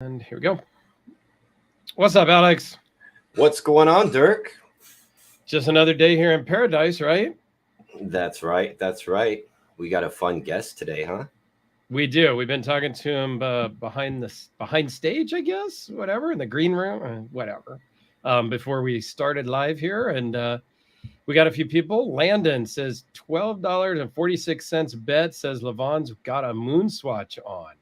And here we go. What's up, Alex? What's going on, Dirk? Just another day here in paradise, right? That's right. That's right. We got a fun guest today, huh? We do. We've been talking to him behind stage, I guess, whatever, in the green room, whatever. Before we started live here, and we got a few people. Landon says $12.46 bet. Says Levon's got a moon swatch on.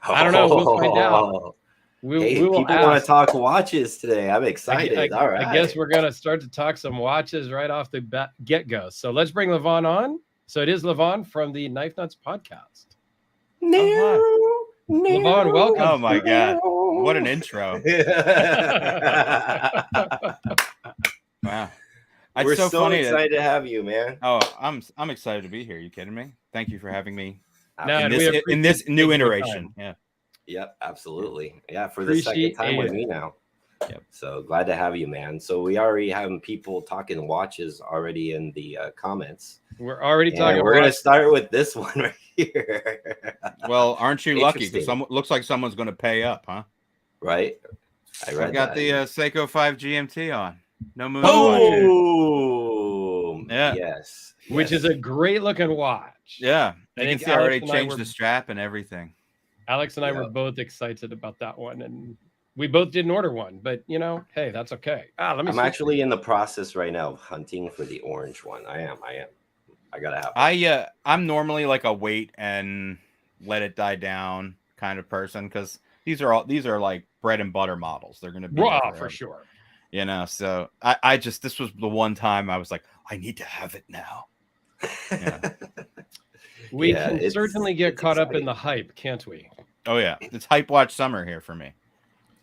I don't know. We'll find out. Hey, we will people want ask. to talk watches today. I'm excited. All right. I guess we're going to start to talk some watches right off the get-go. So let's bring Levon on. So it is Levon from the Knifenuts podcast. Levon, welcome. Oh my God. What an intro. Wow. We're so excited to have you, man. Oh, I'm excited to be here. You kidding me? Thank you for having me No, in this new iteration. Yeah. Yep, absolutely. Yeah, for the second time with me now. Yep. So glad to have you, man. So we already have people talking watches already in the comments. We're already talking. We're going to start with this one right here. Well, aren't you lucky? Because looks like someone's going to pay up, huh? Right. I got the Seiko 5 GMT on. No moon. Oh, yeah. Yes. Which is a great looking watch. Yeah. I think I already changed the strap and everything. Alex and I were both excited about that one, and we both didn't order one, but hey, that's okay. I'm actually in the process right now of hunting for the orange one. I am. I gotta have one. I'm normally like a wait and let it die down kind of person, because these are like bread and butter models. They're gonna be raw for sure. So I just, this was the one time I was like, I need to have it now. Yeah. We can certainly get caught up in the hype, can't we? Oh yeah, it's hype watch summer here for me.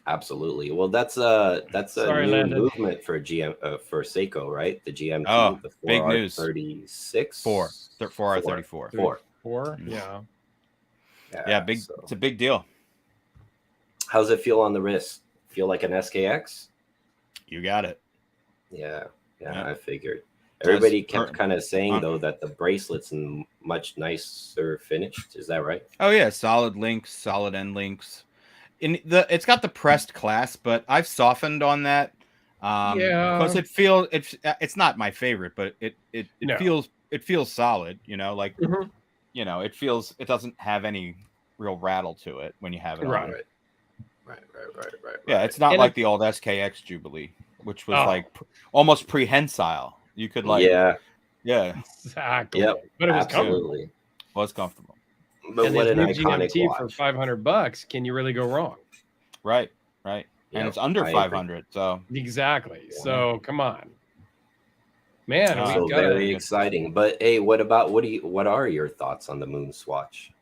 Absolutely. Well, that's a new movement for for Seiko, right? The GMT, the 4R36, big news. 4R34. 4. Yeah. Big. So. It's a big deal. How's it feel on the wrist? Feel like an SKX? You got it. Yeah. I figured. Everybody kept kind of saying though that the bracelet's in much nicer finished. Is that right? Oh yeah, solid links, solid end links. It's got the pressed clasp, but I've softened on that. Because it's not my favorite, but it feels solid. It doesn't have any real rattle to it when you have it on. Right. Yeah, it's not like the old SKX Jubilee, which was like almost prehensile. You could yeah, exactly. Yep, but it was absolutely comfortable. Well, it's comfortable. But what an iconic GMT watch for $500. Can you really go wrong? Right. And it's under 500. So exactly. Yeah. So come on, man. So very exciting. But hey, what are your thoughts on the Moon Swatch?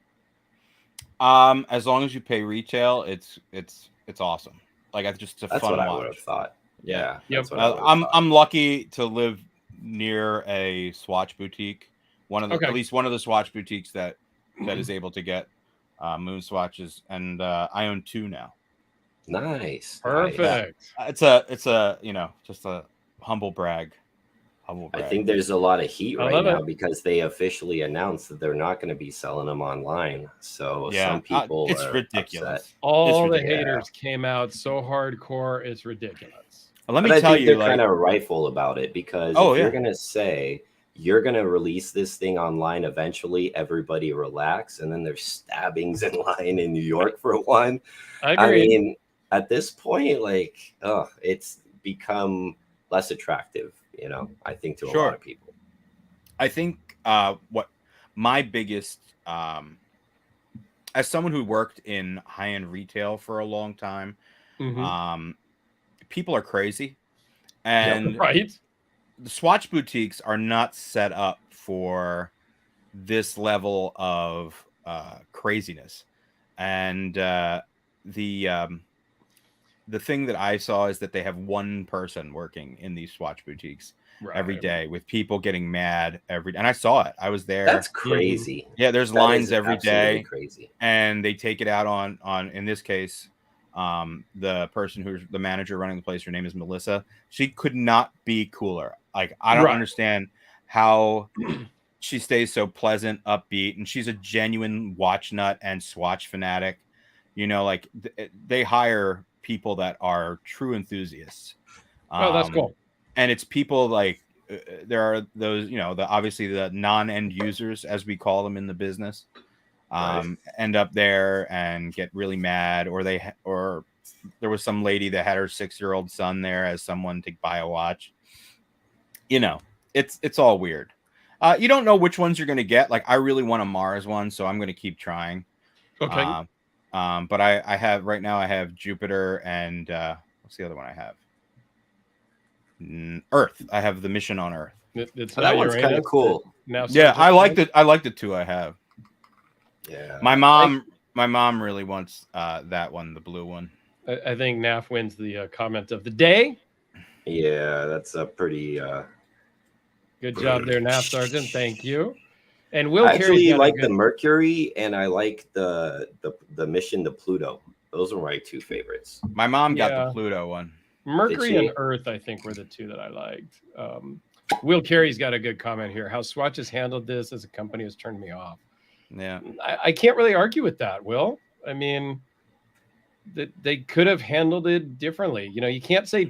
As long as you pay retail, it's awesome. Like it's a that's fun what watch. I would have thought. Yeah. Yep. I'm lucky to live near a swatch boutique. At least one of the swatch boutiques that is able to get moon swatches, and I own 2 now. Nice. Perfect. It's a just a humble brag. I think there's a lot of heat right now because they officially announced that they're not going to be selling them online. So some people it's ridiculous. Upset. All the haters came out so hardcore, it's ridiculous. Let me tell you, they're kind of rightful about it because if you're going to say you're going to release this thing online eventually, everybody relax, and then there's stabbings in line in New York for one. I mean, at this point, it's become less attractive, I think, to a lot of people. I think what my biggest, as someone who worked in high-end retail for a long time, people are crazy, and the swatch boutiques are not set up for this level of craziness. And the thing that I saw is that they have one person working in these swatch boutiques every day, with people getting mad every day. And I saw it. I was there. That's crazy. Yeah, there's lines every day. Crazy. And they take it out on in this case, the person who's the manager running the place, her name is Melissa. She could not be cooler. Like, I don't understand how she stays so pleasant, upbeat, and she's a genuine watch nut and swatch fanatic. like they hire people that are true enthusiasts. Oh, that's cool. And it's people like there are those, obviously the non-end users, as we call them in the business, end up there and get really mad, or there was some lady that had her 6-year-old son there as someone to buy a watch. It's all weird. You don't know which ones you're going to get. Like, I really want a Mars one, so I'm going to keep trying. Okay. But I have Jupiter and what's the other one I have? Earth. I have the mission on Earth. That one's kind of cool. Yeah, I like the two I have. Yeah. My mom really wants that one, the blue one. I think NAF wins the comment of the day. Yeah, that's a pretty good job there, NAF Sergeant. Thank you. And I actually like the Mercury, and I like the mission to Pluto. Those are my two favorites. My mom got the Pluto one. Mercury and Earth, I think, were the two that I liked. Will Carey's got a good comment here. How Swatch has handled this as a company has turned me off. Yeah, I can't really argue with that, Will. I mean, they could have handled it differently. You can't say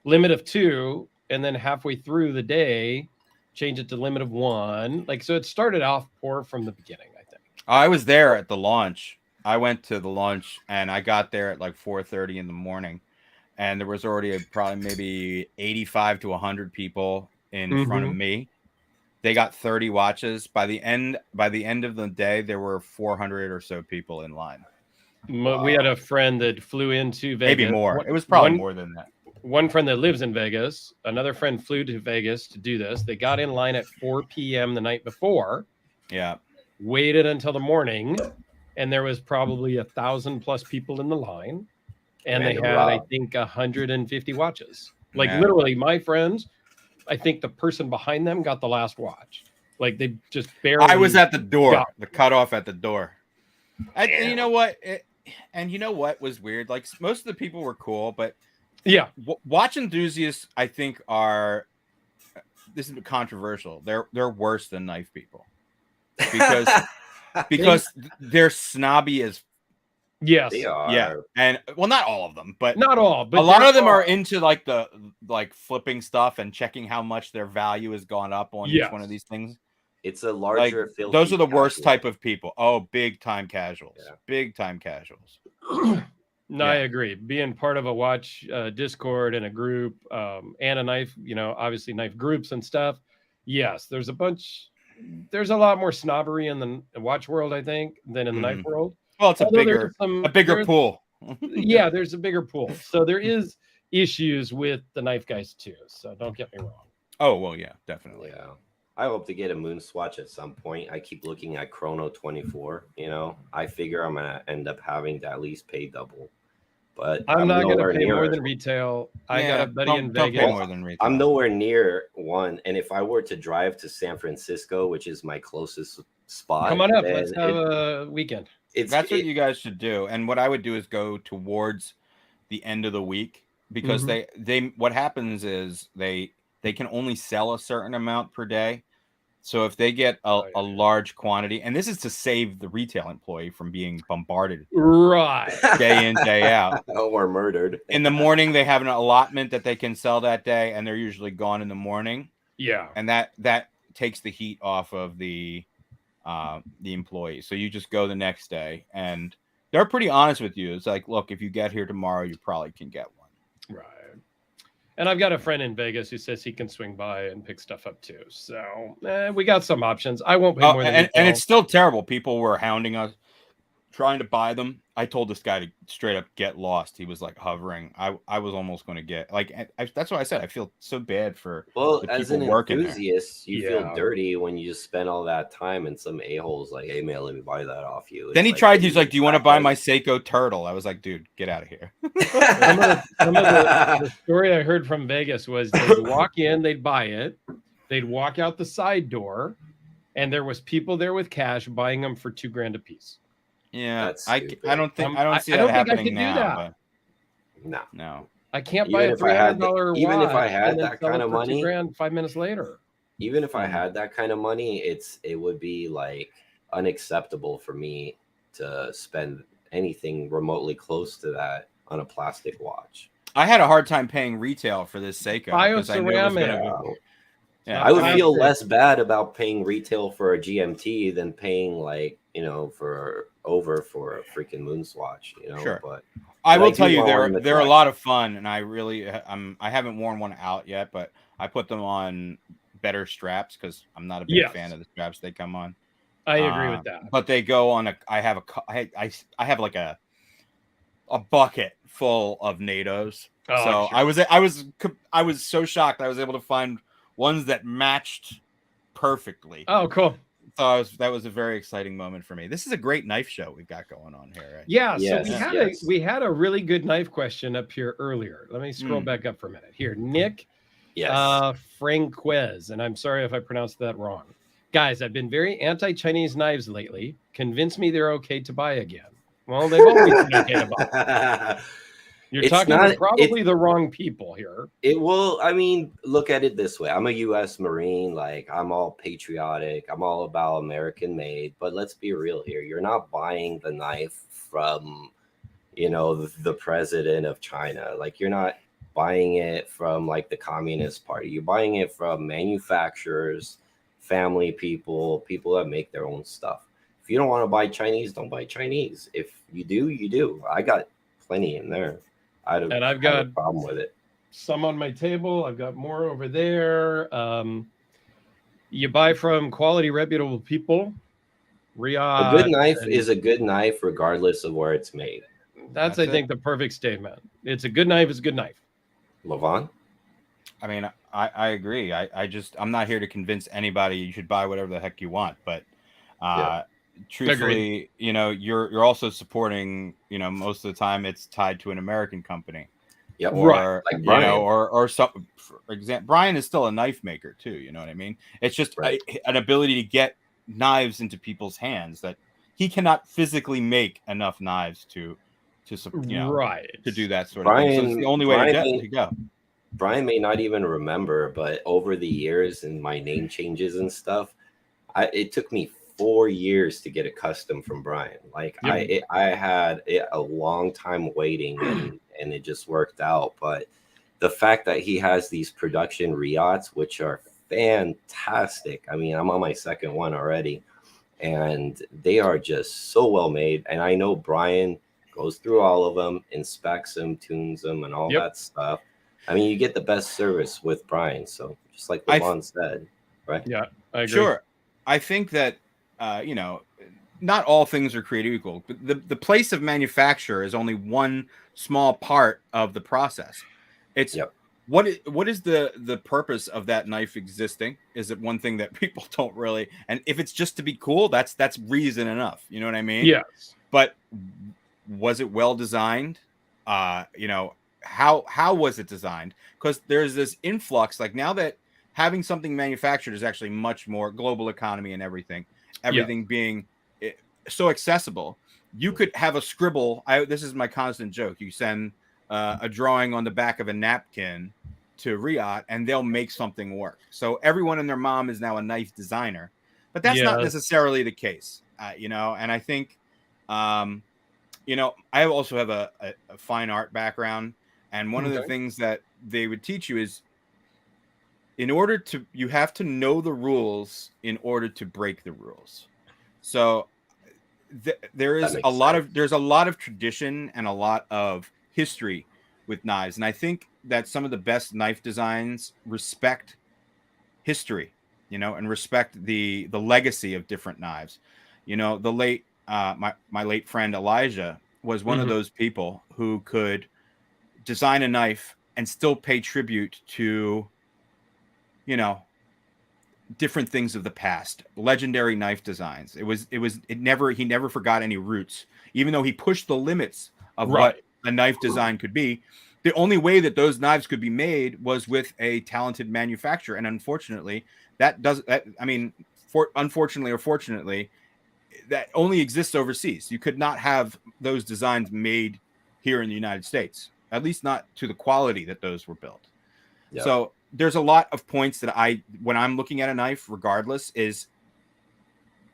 limit of 2, and then halfway through the day, change it to limit of 1. So it started off poor from the beginning, I think. I was there at the launch. I went to the launch, and I got there at like 4:30 in the morning. And there was already probably maybe 85 to 100 people in front of me. They got 30 watches. By the end of the day, there were 400 or so people in line. We had a friend that flew into Vegas. Maybe more. It was probably more than that. One friend that lives in Vegas. Another friend flew to Vegas to do this. They got in line at 4 p.m. the night before. Yeah. Waited until the morning, and there was probably 1,000+ people in the line. And they had, I think, 150 watches. Literally, my friends, I think the person behind them got the last watch. They just barely. I was at the door, the cutoff at the door. And you know what? You know what was weird? Most of the people were cool, but yeah, watch enthusiasts, I think, are. This is controversial. They're worse than knife people because they're snobby as. Yes. They are. Yeah. And not all of them, but not all, but a lot of them are into the flipping stuff and checking how much their value has gone up on each one of these things. It's a larger those are the worst type of people. Oh, big time casuals. Yeah. Big time casuals. No, I agree. Being part of a watch Discord and a group and a knife, obviously knife groups and stuff. Yes, there's a lot more snobbery in the watch world, I think, than in the knife world. Well, it's a bigger pool. Yeah, there's a bigger pool. So there is issues with the knife guys too. So don't get me wrong. Oh, well, yeah, definitely. Yeah. I hope to get a moon swatch at some point. I keep looking at Chrono 24. I figure I'm going to end up having to at least pay double. But I'm not going to pay more than retail. I got a buddy in Vegas. Pay more than retail. I'm nowhere near one. And if I were to drive to San Francisco, which is my closest spot. Come on up. Let's have a weekend. That's what you guys should do. And what I would do is go towards the end of the week, because they what happens is they can only sell a certain amount per day. So if they get a large quantity, and this is to save the retail employee from being bombarded day in, day out. Or murdered. In the morning, they have an allotment that they can sell that day, and they're usually gone in the morning. Yeah. And that takes the heat off of the employee. So you just go the next day, and they're pretty honest with you. It's like, look, if you get here tomorrow, you probably can get one. Right. And I've got a friend in Vegas who says he can swing by and pick stuff up too. So we got some options. I won't pay more than and it's still terrible. People were hounding us, trying to buy them. I told this guy to straight up get lost. He was hovering. I was almost going to get that's what I said. I feel so bad for the people as an working enthusiast, there. You feel dirty when you just spend all that time and some a-hole's like, hey man, let me buy that off you. Then he's like, do you want to buy my Seiko turtle? I was like, dude, get out of here. some of the story I heard from Vegas was they'd walk in, they'd buy it, they'd walk out the side door, and there was people there with cash buying them for $2,000 a piece. Yeah, I don't see that happening now. No. I can't buy a $300 watch. Even if I had that kind of money, $2,000 5 minutes later. Even if I had that kind of money, it would be unacceptable for me to spend anything remotely close to that on a plastic watch. I had a hard time paying retail for this Seiko because I knew it was going to. Yeah, I would feel less bad about paying retail for a GMT than paying like, you know, for a freaking Moonswatch, you know. Sure. But I will tell you they're a lot of fun, and I really I haven't worn one out yet, but I put them on better straps because I'm not a big fan of the straps they come on. I agree with that. But they go on I have like a bucket full of NATOs. So sure. I was so shocked I was able to find ones that matched perfectly. Oh, cool. So that was a very exciting moment for me. This is a great knife show we've got going on here. Right? Yeah. Yes, so we had a really good knife question up here earlier. Let me scroll back up for a minute. Here, Nick Franquez, and I'm sorry if I pronounced that wrong. Guys, I've been very anti-Chinese knives lately. Convince me they're okay to buy again. Well, they've always been okay to buy. You're talking to probably the wrong people here. I mean, look at it this way. I'm a U.S. Marine. Like, I'm all patriotic. I'm all about American made. But let's be real here. You're not buying the knife from, you know, the president of China. Like, you're not buying it from, like, the Communist Party. You're buying it from manufacturers, family people that make their own stuff. If you don't want to buy Chinese, don't buy Chinese. If you do, you do. I got plenty in there. I've got a problem with it. Some on my table. I've got more over there. You buy from quality, reputable people. A good knife is a good knife regardless of where it's made. That's I think, the perfect statement. It's a good knife. It's a good knife. Levon? I mean, I agree. I'm not here to convince anybody you should buy whatever the heck you want, but truthfully, you know, you're also supporting, you know, most of the time it's tied to an American company. Yeah, or like Brian. You know, or some, for example, Brian is still a knife maker too. You know what I mean? It's just an ability to get knives into people's hands that he cannot physically make enough knives to do that sort of thing. So it's the only way to go. Brian may not even remember, but over the years and my name changes and stuff, it took me 4 years to get a custom from Brian. Like I had a long time waiting and it just worked out. But the fact that he has these production Riots, which are fantastic. I mean, I'm on my second one already and they are just so well made. And I know Brian goes through all of them, inspects them, tunes them and all that stuff. I mean, you get the best service with Brian. So just like Levon said, right? Yeah, I agree. Sure. I think that, you know, not all things are created equal, but the place of manufacture is only one small part of the process. It's what is the purpose of that knife existing? Is it one thing that people don't really, and if it's just to be cool, that's reason enough. You know what I mean? Yes. But was it well designed? You know, how was it designed? Because there's this influx, like now that having something manufactured is actually much more global economy and everything being so accessible. You could have a scribble. This is my constant joke. You send a drawing on the back of a napkin to Riot and they'll make something work. So everyone and their mom is now a knife designer, but that's not necessarily the case, you know? And I think, you know, I also have a fine art background. And one of the things that they would teach you is you have to know the rules in order to break the rules. So there's a lot of tradition and a lot of history with knives. And I think that some of the best knife designs respect history, you know, and respect the legacy of different knives. You know, the late, my late friend Elijah was one of those people who could design a knife and still pay tribute to, you know, different things of the past, legendary knife designs. He never forgot any roots, even though he pushed the limits of what a knife design could be. The only way that those knives could be made was with a talented manufacturer. And unfortunately, unfortunately or fortunately, that only exists overseas. You could not have those designs made here in the United States, at least not to the quality that those were built. Yep. So there's a lot of points that when I'm looking at a knife, regardless, is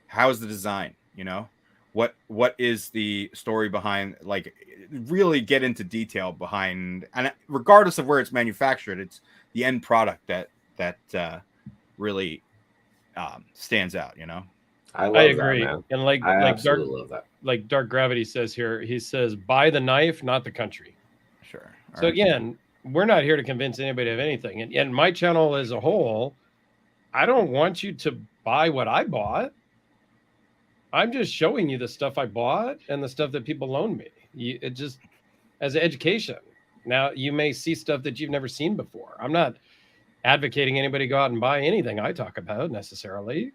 how's the design, you know, what is the story behind, like really get into detail behind, and regardless of where it's manufactured, it's the end product that really stands out, you know. I I love that, agree. man. And I absolutely love that. like Dark Gravity says here, he says, buy the knife, not the country. Sure. So again, we're not here to convince anybody of anything. And my channel as a whole, I don't want you to buy what I bought. I'm just showing you the stuff I bought and the stuff that people loan me. It just as an education. Now you may see stuff that you've never seen before. I'm not advocating anybody go out and buy anything I talk about necessarily,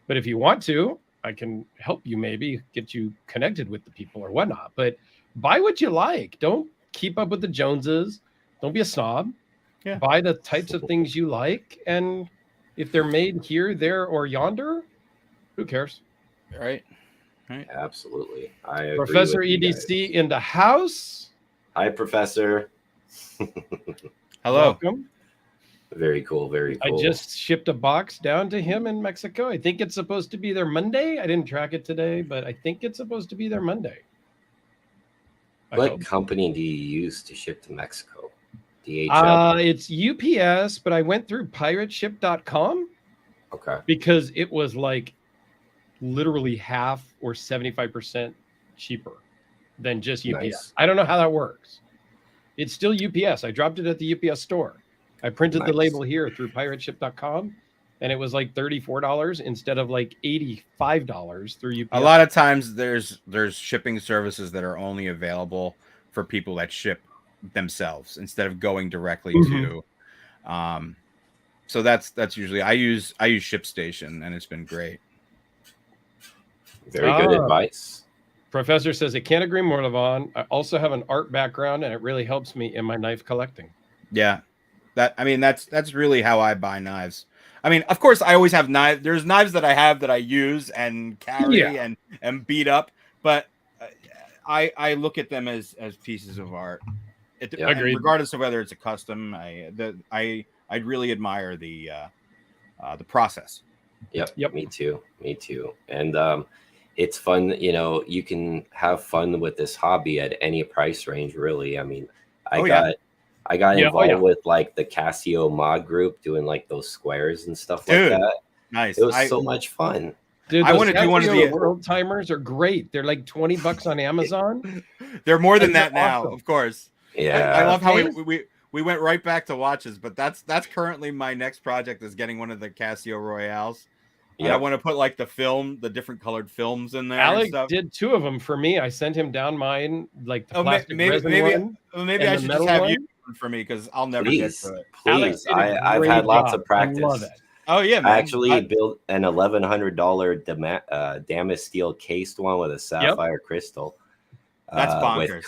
but if you want to, I can help you, maybe get you connected with the people or whatnot. But buy what you like. Don't keep up with the Joneses. Don't be a snob. Yeah. Buy the types of things you like, and if they're made here, there, or yonder, who cares? Right. Absolutely. I agree Professor with you EDC guys. in the house. Hi, Professor. Hello. Welcome. Very cool. Very cool. I just shipped a box down to him in Mexico. I think it's supposed to be there Monday. I didn't track it today, but I think it's supposed to be there Monday. What company do you use to ship to Mexico? DHL? It's UPS, but I went through pirateship.com. Okay. Because it was like literally half or 75% cheaper than just UPS. Nice. I don't know how that works. It's still UPS. I dropped it at the UPS store. I printed the label here through pirateship.com, and it was like $34 instead of like $85 through UPS. A lot of times there's shipping services that are only available for people that ship themselves instead of going directly to so that's usually I use ShipStation, and it's been great. Very good advice. Professor says, I can't agree more, Levon. I also have an art background, and it really helps me in my knife collecting. Yeah. That's really how I buy knives. I mean, of course, I always have knives. There's knives that I have that I use and carry and beat up, but I look at them as pieces of art. Regardless of whether it's a custom, I really admire the process. Yep. Me too. And it's fun. You know, you can have fun with this hobby at any price range, really. I mean, I got involved with like the Casio mod group, doing like those squares and stuff like that. Nice. It was so much fun. Dude, I want to do one of the world timers are great. They're like $20 on Amazon. They're more than that now, of course. Yeah. I love how we went right back to watches, but that's currently my next project, is getting one of the Casio Royales. Yeah, I want to put like the different colored films in there. Alex did 2 of them for me. I sent him down mine, like the plastic resin one. Maybe I should just have you for me, because I'll never get to it. Please, I've had lots of practice. I love it. Oh yeah, man. I actually built an $1,100 Damas steel cased one with a sapphire crystal. That's bonkers. With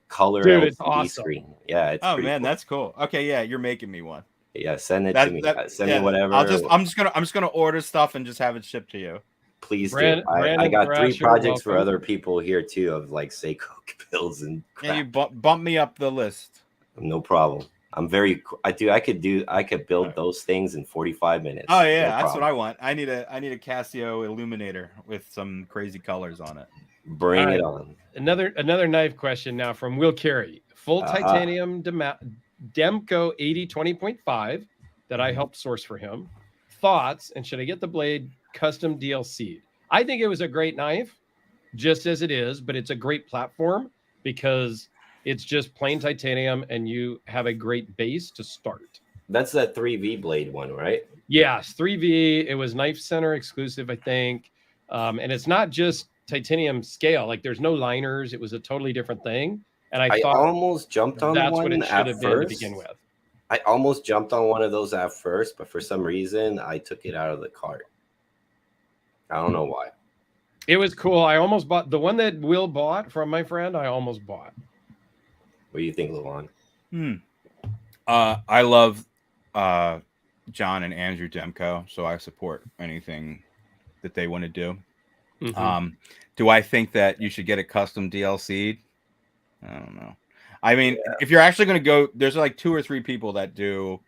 color Dude, LCD it's awesome. screen. Yeah, it's man, cool. That's cool. Okay, yeah, you're making me one. Yeah, send it to me. Send me whatever. I'm just gonna order stuff and just have it shipped to you. Please do. I got 3 projects for other people here too, of like Seiko builds and crap. Yeah, you bump me up the list. No problem. I could build those things in 45 minutes. Oh yeah, that's what I want. I need a Casio Illuminator with some crazy colors on it. Bring it on. Another knife question now from Will Carey. Full titanium Demco 80/20.5 that I helped source for him. Thoughts, and should I get the blade custom DLC'd? I think it was a great knife, just as it is, but it's a great platform because it's just plain titanium and you have a great base to start. That's that 3V blade one, right? Yes, 3V. It was Knife Center exclusive, I think. And it's not just titanium scale. Like there's no liners. It was a totally different thing. And I thought almost jumped on that's one what it should have been to begin with. I almost jumped on one of those at first, but for some reason I took it out of the cart. I don't know why. It was cool. I almost bought the one that Will bought from my friend. I almost bought. What do you think, Levon? I love John and Andrew Demko, so I support anything that they want to do. Do I think that you should get a custom DLC'd? I don't know. I mean, if you're actually going to go, there's like 2 or 3 people that do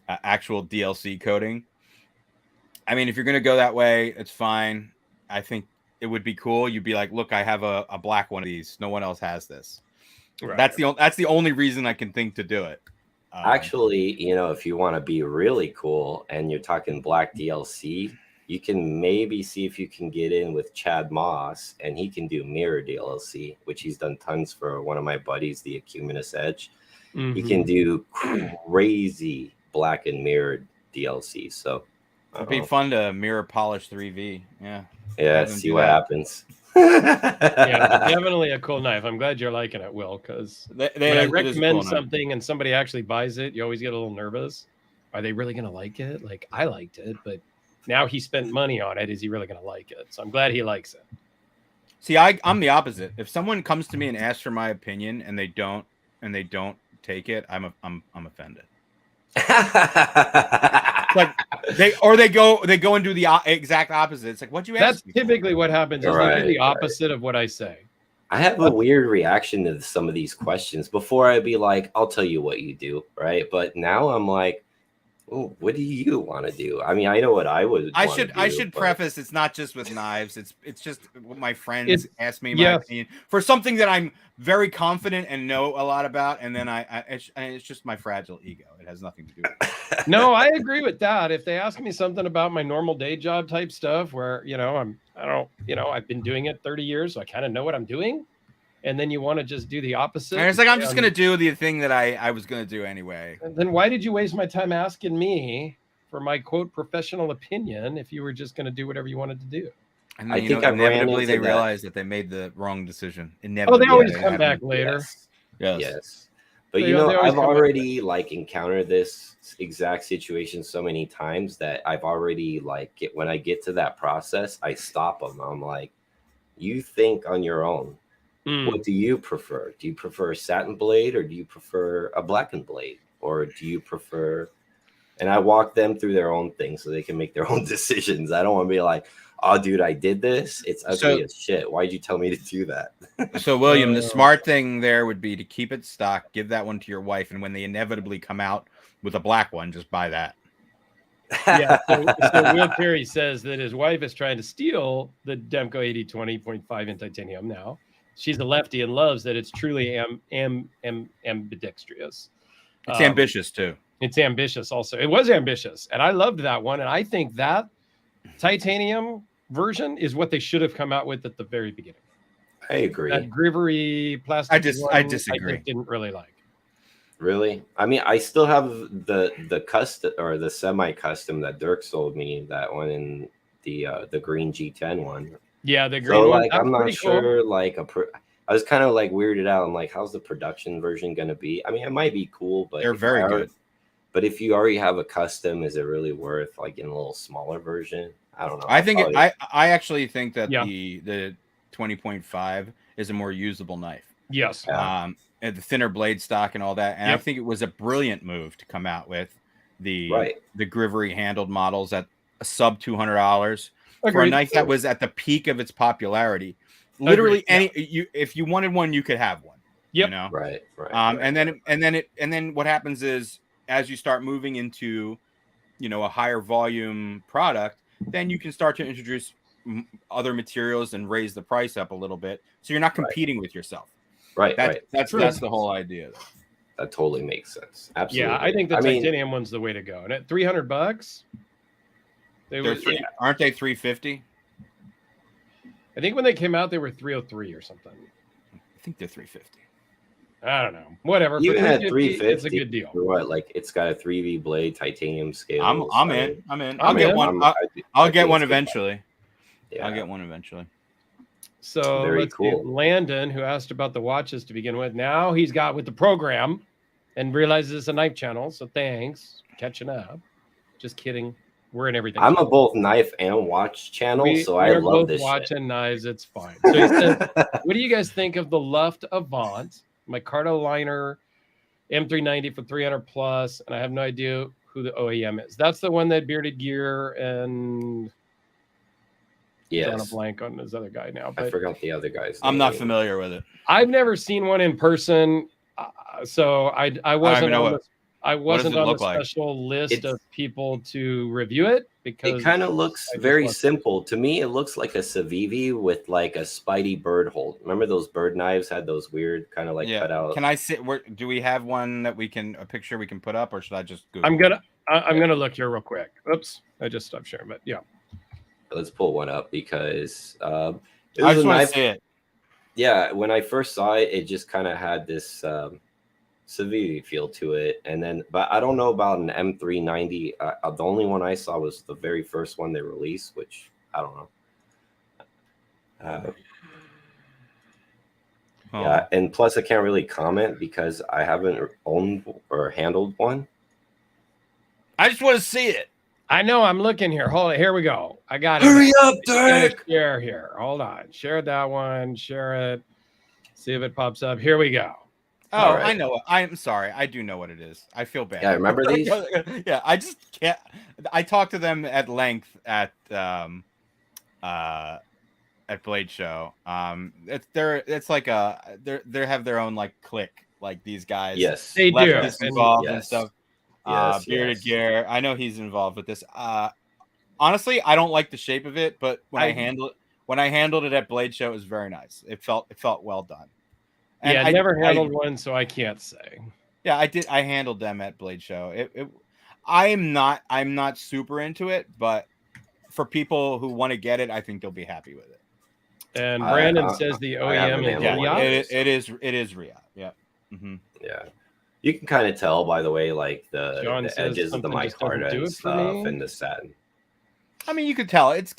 actual DLC coding. I mean, if you're going to go that way, it's fine. I think it would be cool, you'd be like, look, I have a black one of these. No one else has this. Right. That's the only reason I can think to do it. Actually, if you want to be really cool and you're talking black DLC, you can maybe see if you can get in with Chad Moss, and he can do mirror DLC, which he's done tons for one of my buddies, the Acuminous Edge. He can do crazy black and mirrored DLC. So it'd be fun to mirror polish 3V. Yeah, see what happens. Yeah, definitely a cool knife. I'm glad you're liking it, Will, because when I recommend something and somebody actually buys it, you always get a little nervous. Are they really going to like it? Like, I liked it, but now he spent money on it. Is he really going to like it? So I'm glad he likes it. See, I'm the opposite. If someone comes to me and asks for my opinion and they don't take it, I'm offended. Like they go and do the exact opposite. It's like, what'd you ask? That's typically what happens. Is they do the opposite of what I say. I have a weird reaction to some of these questions. Before I'd be like, I'll tell you what you do, right? But now I'm like, oh, what do you want to do? I mean, I know what I would. I should preface. It's not just with knives. It's just what my friends ask me my opinion for something that I'm very confident and know a lot about, and then it's just my fragile ego. It has nothing to do with it. No, I agree with that. If they ask me something about my normal day job type stuff, where I've been doing it 30 years, so I kind of know what I'm doing. And then you want to just do the opposite. And it's like, I'm just going to do the thing that I was going to do anyway. And then why did you waste my time asking me for my, quote, professional opinion if you were just going to do whatever you wanted to do? And then, I think inevitably they realized that they made the wrong decision. Inevitably, they always come back later. Yes. But, I've already, encountered this exact situation so many times that I've already, when I get to that process, I stop them. I'm like, you think on your own. What do you prefer? Do you prefer a satin blade, or do you prefer a blackened blade, or do you prefer? And I walk them through their own thing so they can make their own decisions. I don't want to be like, oh, dude, I did this. It's ugly as shit. Why'd you tell me to do that? So, William, the smart thing there would be to keep it stock, give that one to your wife, and when they inevitably come out with a black one, just buy that. Yeah. So Will Terry says that his wife is trying to steal the Demko 8020.5 in titanium now. She's a lefty and loves that it's truly ambidextrous. It's ambitious too. It's ambitious also. It was ambitious, and I loved that one. And I think that titanium version is what they should have come out with at the very beginning. I agree. That grivery plastic. I disagree. I didn't really like. Really? I mean, I still have the custom or the semi-custom that Dirk sold me. That one in the green G10 one. Yeah, the green one. I'm not sure. Cool. I was kind of weirded out. I'm like, how's the production version gonna be? I mean, it might be cool, but they're very good. But if you already have a custom, is it really worth in a little smaller version? I don't know. I actually think that the 20.5 is a more usable knife. Yes. And the thinner blade stock and all that. And I think it was a brilliant move to come out with the Grivery handled models at a sub $200 for a knife that was at the peak of its popularity. Literally, if you wanted one, you could have one. Yep. Right. And then what happens is, as you start moving into, a higher volume product, then you can start to introduce other materials and raise the price up a little bit, so you're not competing with yourself. Right. That's the whole idea. That totally makes sense. Absolutely. Yeah, I think the titanium one's the way to go. And at $300, aren't they 350? I think when they came out, they were 303 or something. I think they're 350. I don't know. Whatever. Even at 350, it's a good deal. For what? It's got a 3V blade, titanium scale. I'm in. I'll get one. I'll get one eventually. Yeah. I'll get one eventually. So very cool. Landon, who asked about the watches to begin with, now he's got with the program and realizes it's a knife channel. So thanks, catching up. Just kidding. We're in everything. I'm a both knife and watch channel, so I love this watch shit. And knives. It's fine. So he said, what do you guys think of the Luft Avant, my Cardo Liner M390 for 300 plus? And I have no idea who the OEM is. That's the one that Bearded Gear and drawing a blank on this other guy now. But I forgot the other guy's name. I'm not familiar with it. I've never seen one in person, so I wasn't. I wasn't on the special list of people to review it because it kind of looks very simple to me. It looks like a Civivi with like a Spidey bird hold. Remember those bird knives had those weird kind of like cut out. Can I see? Do we have one that a picture we can put up, or should I just Google? I'm gonna look here real quick. Oops, I just stopped sharing. But yeah, let's pull one up because I just want to see it. Yeah, when I first saw it, it just kind of had this Civivi feel to it, and then but I don't know about an M390. The only one I saw was the very first one they released, which I don't know. Yeah, and plus I can't really comment because I haven't owned or handled one. I just want to see it. I know. I'm looking here. Hold on. Here we go. I got it. Hurry up, Dirk. Share here. Hold on. Share that one. Share it. See if it pops up. Here we go. Oh, right. I know. I'm sorry. I do know what it is. I feel bad. Yeah, remember these? Yeah, I just can't. I talked to them at length at Blade Show. It's like they have their own like clique, like these guys. Yes, they do. Involved and stuff. Bearded Gear. I know he's involved with this. Honestly, I don't like the shape of it, but when I handled it at Blade Show, it was very nice. It felt well done. And I never handled one, so I can't say. Yeah, I did. I handled them at Blade Show. I'm not super into it, but for people who want to get it, I think they'll be happy with it. And Brandon says the OEM is Riyadh. It is Riyadh. Yeah. Mm-hmm. Yeah. You can kind of tell by the way, like the edges of the micarta and stuff, and the satin. I mean, you could tell it's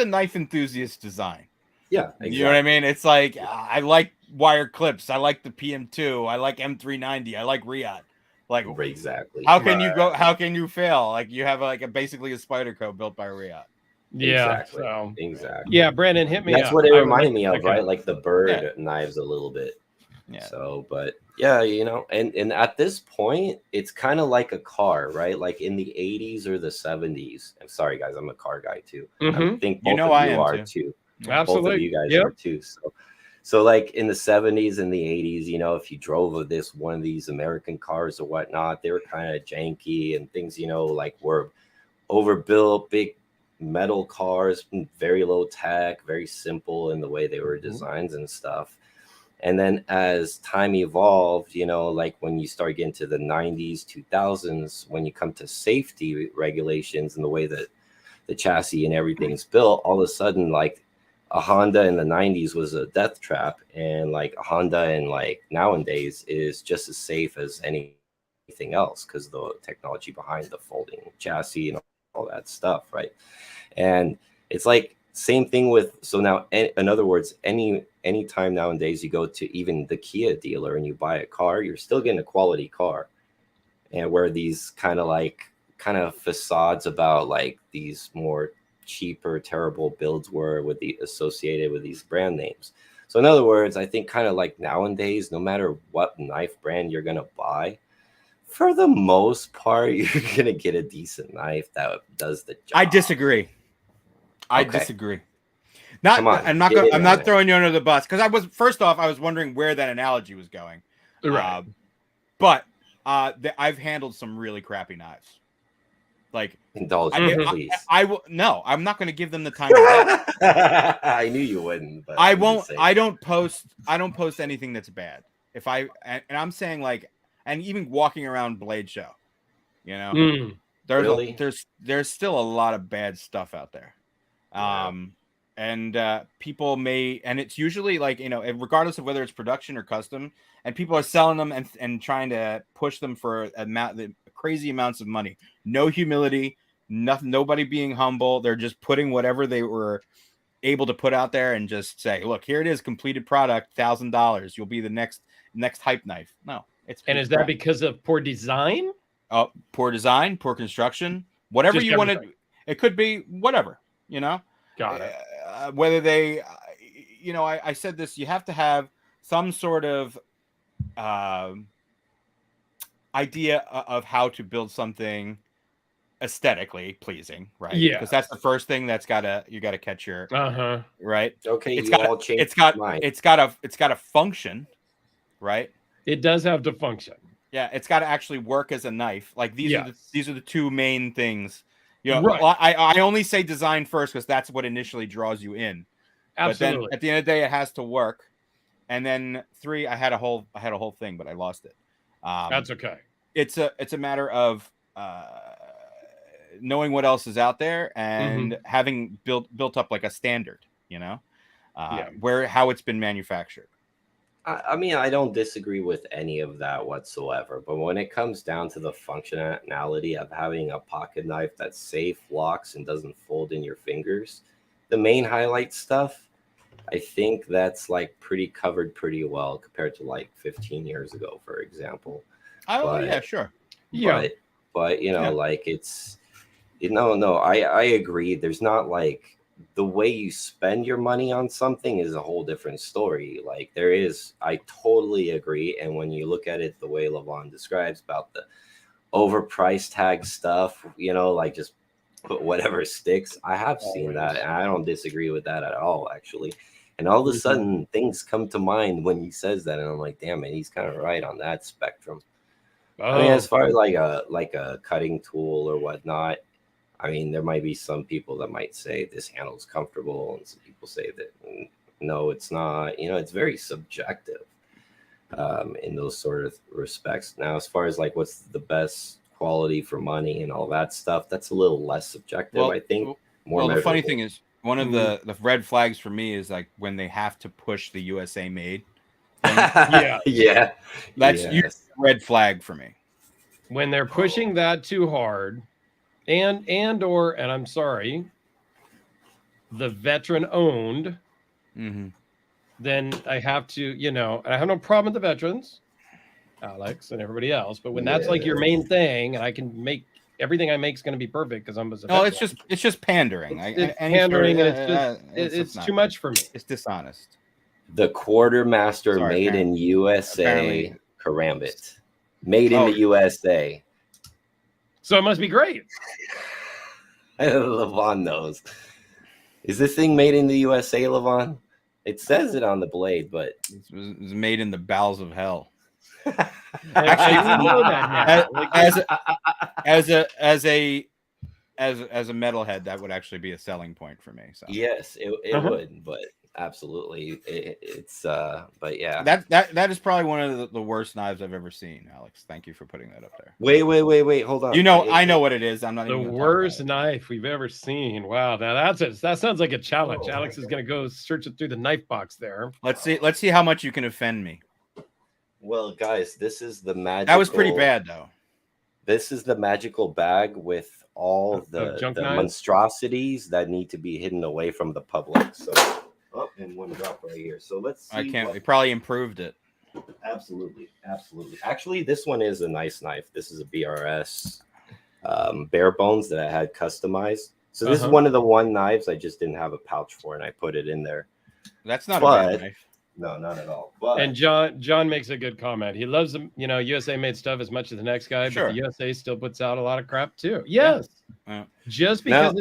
a knife enthusiast design. Yeah, exactly. You know what I mean? It's like I like wire clips. I like the PM2. I like M390. I like Riyadh. Like exactly. How can you go? How can you fail? Like you have basically a Spyderco built by Riyadh. Yeah, exactly. Yeah, Brandon, hit me. That's what it reminded me of, right? Like the bird knives a little bit. Yeah. So, but yeah, and at this point, it's kind of like a car, right? Like in the 80s or the 70s. I'm sorry, guys, I'm a car guy too. Mm-hmm. I think both of you are too. Absolutely. Both of you guys are too. So like in the 70s and the 80s, if you drove one of these American cars or whatnot, they were kind of janky and things, like were overbuilt, big metal cars, very low tech, very simple in the way they were designed and stuff. And then as time evolved, like when you start getting to the 90s, 2000s, when you come to safety regulations and the way that the chassis and everything is built, all of a sudden, like a Honda in the 90s was a death trap. And like a Honda in like nowadays is just as safe as anything else because the technology behind the folding chassis and all that stuff, right? And it's like same thing with, so now in other words, anytime nowadays you go to even the Kia dealer and you buy a car, you're still getting a quality car. And where these kind of facades about like these more cheaper, terrible builds were associated with these brand names. So in other words, I think kind of like nowadays, no matter what knife brand you're gonna buy, for the most part, you're gonna get a decent knife that does the job. I disagree. I disagree. I'm not throwing you under the bus because I was wondering where that analogy was going. Right. But I've handled some really crappy knives. Like indulge me, please. I will. No, I'm not going to give them the time. I knew you wouldn't. But I won't. I don't post anything that's bad. And I'm saying like, and even walking around Blade Show, there's still a lot of bad stuff out there. And people may, and it's usually like, regardless of whether it's production or custom, and people are selling them and trying to push them for crazy amounts of money. No humility, nobody being humble. They're just putting whatever they were able to put out there and just say, look, here it is, completed product, $1,000. You'll be the next hype knife. No, is that because of poor design? Poor design, poor construction, whatever just you wanted. It could be whatever, Got it. Whether they, I said this, you have to have some sort of idea of how to build something aesthetically pleasing, right? Yeah, because that's the first thing you gotta catch your right. Okay, it's got a function, right? It does have to function. Yeah, it's got to actually work as a knife. Like these are the two main things. You know, right. I only say design first because that's what initially draws you in. Absolutely. But then at the end of the day, it has to work. And then 3, I had a whole thing, but I lost it. That's okay. It's a matter of knowing what else is out there and having built up like a standard, you know, how it's been manufactured. I mean, I don't disagree with any of that whatsoever. But when it comes down to the functionality of having a pocket knife that's safe, locks, and doesn't fold in your fingers, the main highlight stuff, I think that's like pretty covered pretty well compared to like 15 years ago, for example. Yeah, sure. But you know, like it's, no, I agree. There's not like, the way you spend your money on something is a whole different story. Like I totally agree. And when you look at it the way Levon describes about the overpriced tag stuff, you know, like just put whatever sticks. I have seen that, and I don't disagree with that at all, actually. And all of a sudden, things come to mind when he says that, and I'm like, damn it, he's kind of right on that spectrum. I mean, as far as like a cutting tool or whatnot, I mean, there might be some people that might say this handle's comfortable, and some people say that no, it's not. You know, it's very subjective in those sort of respects. Now, as far as like what's the best quality for money and all that stuff, that's a little less subjective, I think. The funny thing is, one of the red flags for me is like when they have to push the USA made. That's a red flag for me. When they're pushing that too hard. And I'm sorry, the veteran owned, then I have to, you know, I have no problem with the veterans, Alex and everybody else, but when that's like your main thing, and I can make everything I make is going to be perfect because I'm a veteran. No, it's just pandering. It's pandering, and it's too much for me. It's dishonest. The Quartermaster made in USA Karambit, made in the USA. So it must be great. Levon knows. Is this thing made in the USA, Levon? It says it on the blade, but it was made in the bowels of hell. Actually, know that now. As a metalhead, that would actually be a selling point for me. So yes, it would, but absolutely, it's but yeah, that is probably one of the worst knives I've ever seen. Alex, thank you for putting that up there. Wait, hold on. You know, I know what it is. I'm not the even worst knife we've ever seen. Wow, that sounds like a challenge. Alex is going to go search it through the knife box there. Let's see how much you can offend me. Well, guys, this is the magical. That was pretty bad, though. This is the magical bag with all the monstrosities that need to be hidden away from the public. So. Oh, and one drop right here. So let's see. They probably improved it. Absolutely. Actually, this one is a nice knife. This is a BRS bare bones that I had customized. So this is one of the knives I just didn't have a pouch for, and I put it in there. That's not a bad knife. No, not at all. But, and John makes a good comment. He loves USA made stuff as much as the next guy, but the USA still puts out a lot of crap too. Yes. Yeah. Just because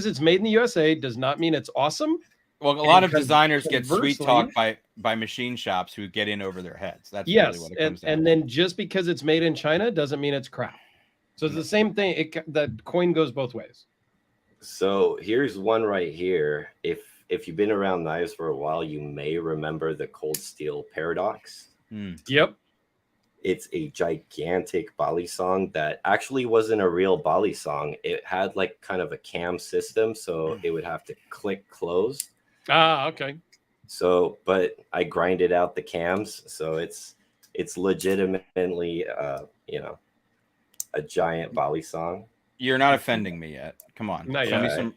it's made in the USA does not mean it's awesome. Well, a lot of designers get sweet talked by machine shops who get in over their heads. That's really what it comes down to. And then just because it's made in China doesn't mean it's crap. So it's the same thing. The coin goes both ways. So here's one right here. If you've been around knives for a while, you may remember the Cold Steel Paradox. Yep. It's a gigantic balisong that actually wasn't a real balisong. It had like kind of a cam system, so it would have to click close. Ah, okay. So, but I grinded out the cams, so it's legitimately, a giant balisong. You're not offending me yet. Come on,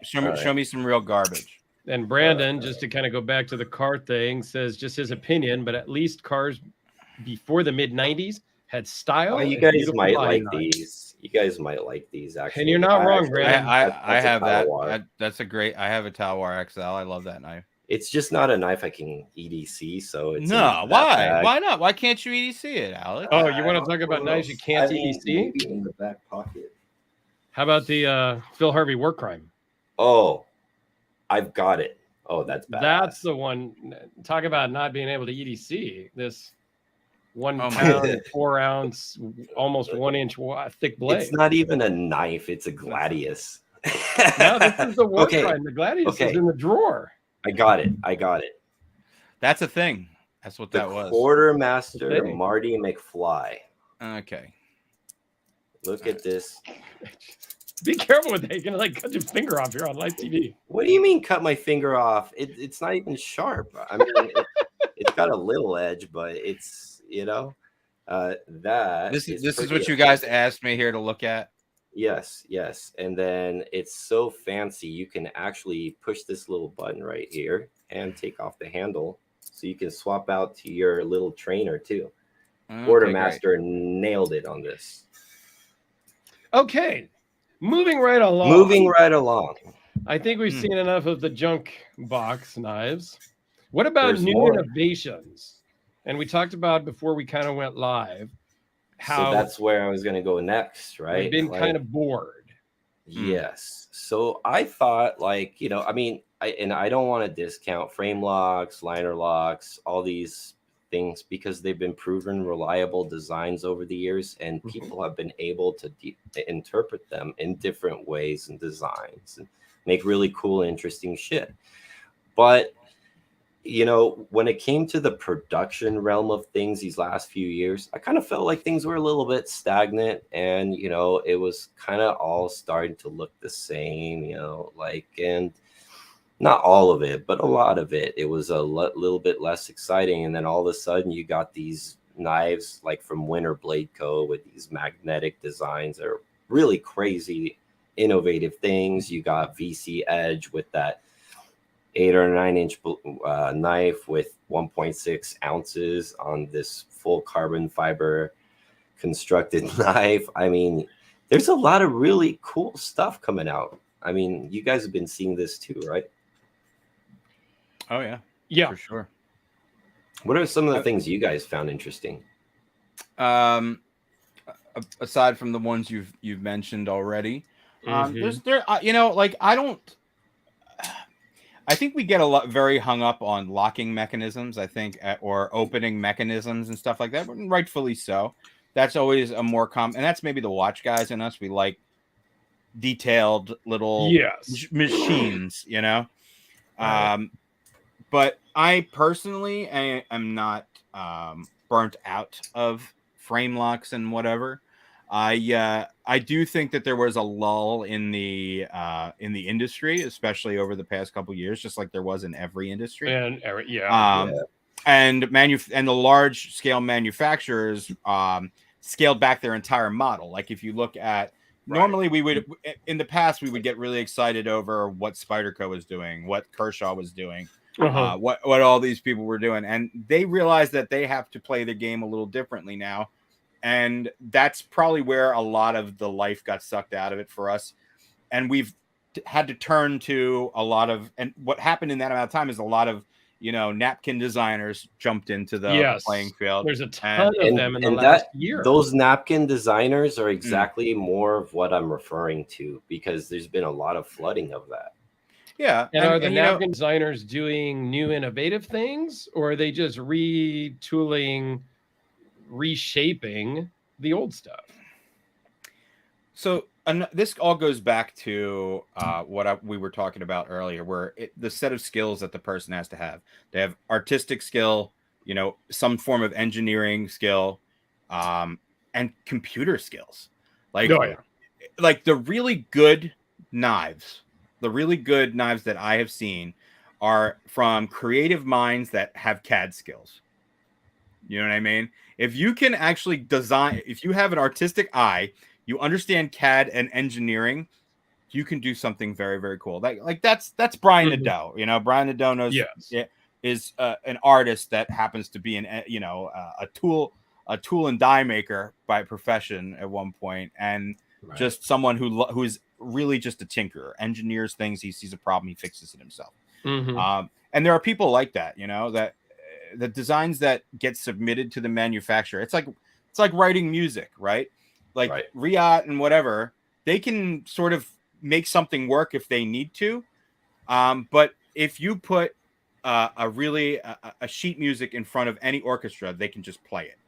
show me some real garbage. And Brandon, just to kind of go back to the car thing, says just his opinion, but at least cars before the mid '90s had style. Well, you guys might like these. You guys might like these, actually. And you're not wrong, Brandon. I have that. That's a great. I have a Talwar XL. I love that knife. It's just not a knife I can EDC, so it's no. Why? Why not? Why can't you EDC it, Alex? Oh, you want to talk about knives you can't EDC? In the back pocket. How about the Phil Harvey War Crime? Oh, I've got it. Oh, that's bad. That's the one. Talk about not being able to EDC this. 1 pound, 4 ounce, almost 1 inch thick blade. It's not even a knife; it's a gladius. No, this is the war Okay. kind. The gladius is in the drawer. I got it. That's a thing. That's what that was. Quartermaster Marty McFly. Okay. Look at this. Be careful with that. You're gonna like cut your finger off here on live TV. What do you mean cut my finger off? It's not even sharp. I mean, it's got a little edge, but it's, that. This is what you guys asked me here to look at. Yes. And then it's so fancy. You can actually push this little button right here and take off the handle. So you can swap out to your little trainer too. Okay, Quartermaster nailed it on this. Okay. Moving right along. I think we've seen enough of the junk box knives. What about new innovations? And we talked about before we kind of went live. So that's where I was going to go next, right? I've been kind of bored. Yes. So I thought, I don't want to discount frame locks, liner locks, all these things, because they've been proven reliable designs over the years, and people have been able to interpret them in different ways and designs and make really cool, interesting shit. But when it came to the production realm of things these last few years, I kind of felt like things were a little bit stagnant, and it was kind of all starting to look the same, and not all of it, but a lot of it. It was a little bit less exciting. And then all of a sudden you got these knives like from Winter Blade Co. with these magnetic designs that are really crazy, innovative things. You got VC Edge with that 8 or 9 inch knife with 1.6 ounces on this full carbon fiber constructed knife. I mean, there's a lot of really cool stuff coming out. I mean, you guys have been seeing this too, right? Oh yeah, for sure. What are some of the things you guys found interesting? Aside from the ones you've mentioned already, I think we get very hung up on locking mechanisms. I think, or opening mechanisms and stuff like that, but rightfully so. That's always a more common, and that's maybe the watch guys in us. We like detailed little machines, But I personally am not burnt out of frame locks and whatever. I do think that there was a lull in the industry, especially over the past couple of years, just like there was in every industry. And the large scale manufacturers scaled back their entire model. Like if you look at normally we would in the past we would get really excited over what Spyderco was doing, what Kershaw was doing. What all these people were doing, and they realized that they have to play the game a little differently now, and that's probably where a lot of the life got sucked out of it for us, and we've had to turn to a lot of, and what happened in that amount of time is a lot of napkin designers jumped into the playing field. There's a ton of them in the last year. Those napkin designers are exactly more of what I'm referring to, because there's been a lot of flooding of that. Yeah. And are the napkin designers doing new innovative things, or are they just retooling, reshaping the old stuff? So this all goes back to what we were talking about earlier, where the set of skills that the person has to have. They have artistic skill, some form of engineering skill, and computer skills. Like the really good knives. The really good knives that I have seen are from creative minds that have CAD skills. You know what I mean? If you can actually design, if you have an artistic eye, you understand CAD and engineering, you can do something very, very cool. Like that's Brian Nadeau. Brian Nadeau knows is an artist that happens to be a tool and die maker by profession at one point, and just someone who's really just a tinkerer, engineers things. He sees a problem, he fixes it himself. And there are people like that, that the designs that get submitted to the manufacturer. It's like writing music, right? Riot and whatever, they can sort of make something work if they need to. But if you put a sheet music in front of any orchestra, they can just play it.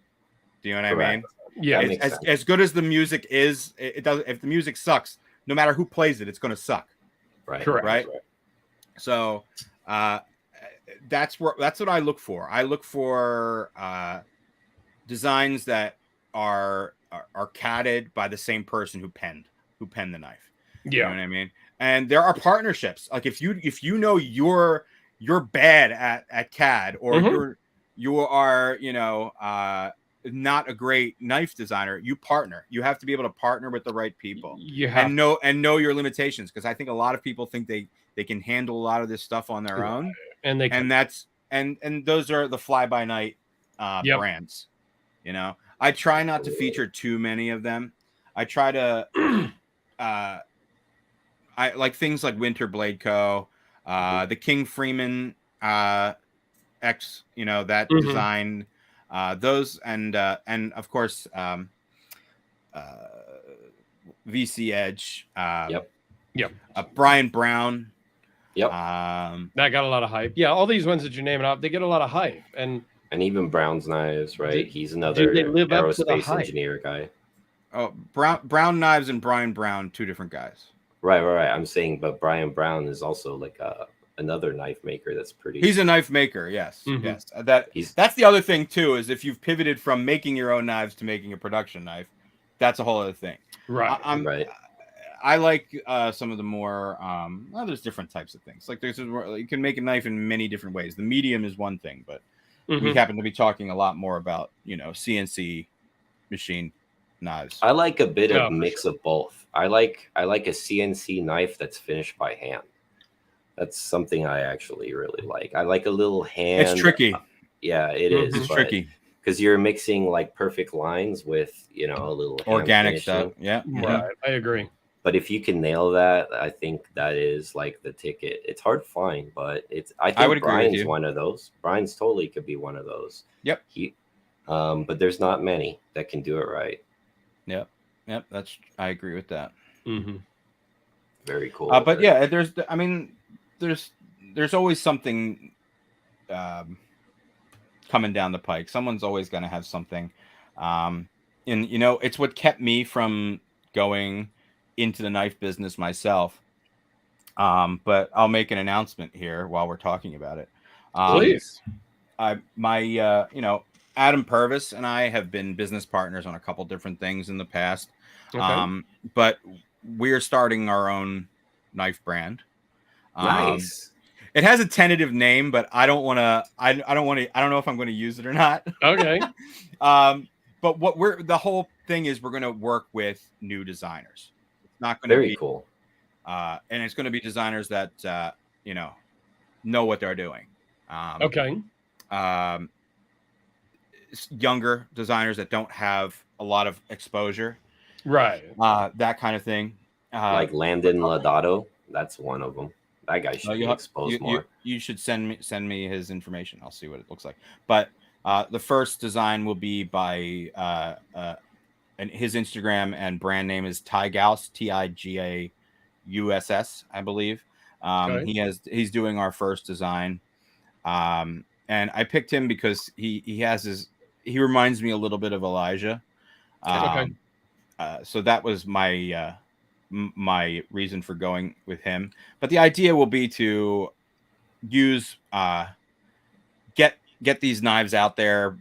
Do you know what I mean? Yeah. As good as the music is, it does. If the music sucks, no matter who plays it, it's going to suck. Right. Correct. Right. So that's what I look for. I look for designs that are catted by the same person who penned the knife. Yeah. You know what I mean? And there are partnerships. Like if you know you're bad at CAD, or you are not a great knife designer, you partner. You have to be able to partner with the right people. And know your limitations, because I think a lot of people think they can handle a lot of this stuff on their own, and those are the fly by night brands. You know, I try not to feature too many of them. I try to I like things like Winter Blade Co., the King Freeman X, that design, those, and of course VC Edge, Brian Brown. Yep. That got a lot of hype. Yeah, all these ones that you're naming off, they get a lot of hype. And even Brown's Knives, right? He's another aerospace engineer guy. Oh, Brown Knives and Brian Brown, two different guys. Right. I'm saying, but Brian Brown is also like another knife maker that's pretty. He's a knife maker, yes, yes. That's the other thing too, is if you've pivoted from making your own knives to making a production knife, that's a whole other thing. Right. Right. I like some of the more. There's different types of things. Like you can make a knife in many different ways. The medium is one thing, but we happen to be talking a lot more about CNC machine knives. I like a bit of mix of both. I like a CNC knife that's finished by hand. That's something I actually really like. I like a little hand. It's tricky. Yeah, it is. It's tricky because you're mixing like perfect lines with a little organic stuff. Yeah, right. I agree. But if you can nail that, I think that is like the ticket. It's hard to find, but I think Brian's one of those. Brian's totally could be one of those. Yep. But there's not many that can do it right. Yep. I agree with that. Very cool. But yeah, there's always something coming down the pike. Someone's always going to have something. And it's what kept me from going into the knife business myself. But I'll make an announcement here while we're talking about it. Please. Adam Purvis and I have been business partners on a couple different things in the past. Okay. But we're starting our own knife brand. Nice. It has a tentative name, but I don't know if I'm going to use it or not. Okay. But the whole thing is we're going to work with new designers. It's not going to be very cool. And it's going to be designers that, know what they're doing. Okay. Younger designers that don't have a lot of exposure. Right. That kind of thing. Like Landon Laudato. That's one of them. That guy should be exposed more. You should send me his information. I'll see what it looks like. But the first design will be by and his Instagram and brand name is Tigaus, Tigaus, I believe. Okay. He's doing our first design. And I picked him because he reminds me a little bit of Elijah. Okay. So that was my reason for going with him. But the idea will be to use get these knives out there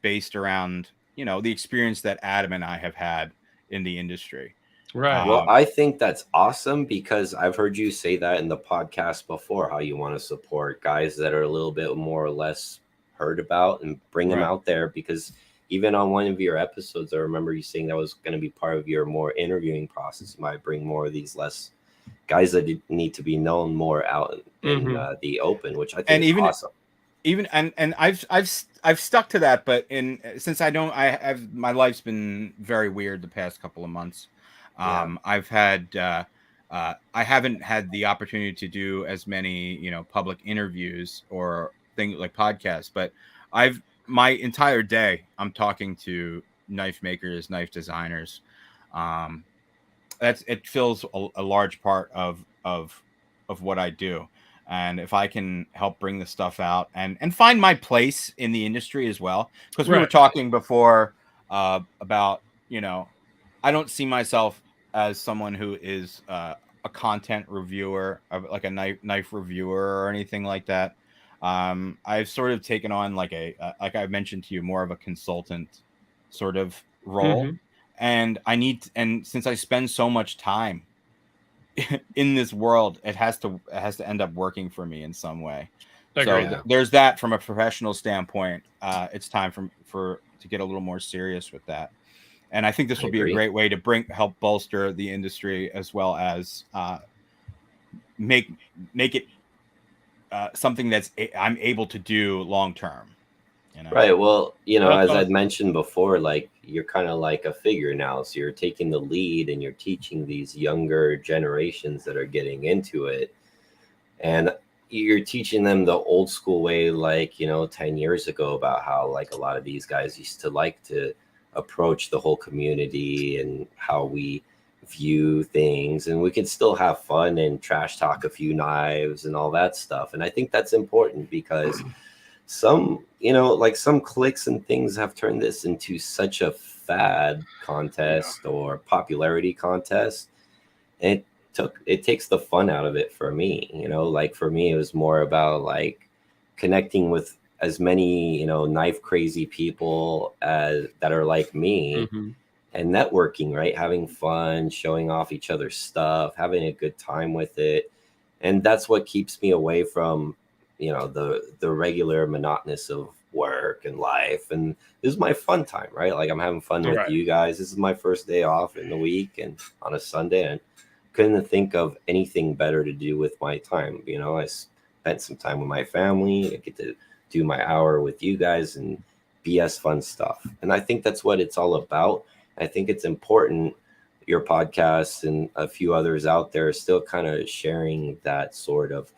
based around the experience that Adam and I have had in the industry. Right. Well, I think that's awesome because I've heard you say that in the podcast before, how you want to support guys that are a little bit more or less heard about and bring them out there, because even on one of your episodes, I remember you saying that was going to be part of your more interviewing process. You might bring more of these less guys that need to be known more out in the open, which I think is awesome. And I've stuck to that, but since my life's been very weird the past couple of months. I've had I haven't had the opportunity to do as many public interviews or things like podcasts, but my entire day I'm talking to knife makers, knife designers. It fills a large part of what I do. And if I can help bring the stuff out and find my place in the industry as well, because we were talking before about, I don't see myself as someone who is a content reviewer, like a knife reviewer or anything like that. I've sort of taken on like like I mentioned to you, more of a consultant sort of role. Mm-hmm. And and since I spend so much time in this world, it has to end up working for me in some way. Agreed. So there's that. From a professional standpoint, it's time to get a little more serious with that. And I think this will be a great way to help bolster the industry, as well as make it something that's I'm able to do long term. Right. Well, That's as awesome. I'd mentioned before, like you're kind of like a figure now. So you're taking the lead and you're teaching these younger generations that are getting into it. And you're teaching them the old school way, like, 10 years ago, about how like a lot of these guys used to like to approach the whole community and how we view things. And we can still have fun and trash talk a few knives and all that stuff. And I think that's important because some clicks and things have turned this into such a fad contest or popularity contest. And it takes the fun out of it for me. Like for me, it was more about like connecting with as many, knife crazy people that are like me, and networking, right? Having fun, showing off each other's stuff, having a good time with it. And that's what keeps me away from the regular monotonous of work and life. And this is my fun time, right? Like I'm having fun with you guys. This is my first day off in the week and on a Sunday, and couldn't think of anything better to do with my time. I spent some time with my family. I get to do my hour with you guys and BS fun stuff. And I think that's what it's all about. I think it's important. Your podcast and a few others out there are still kind of sharing that sort of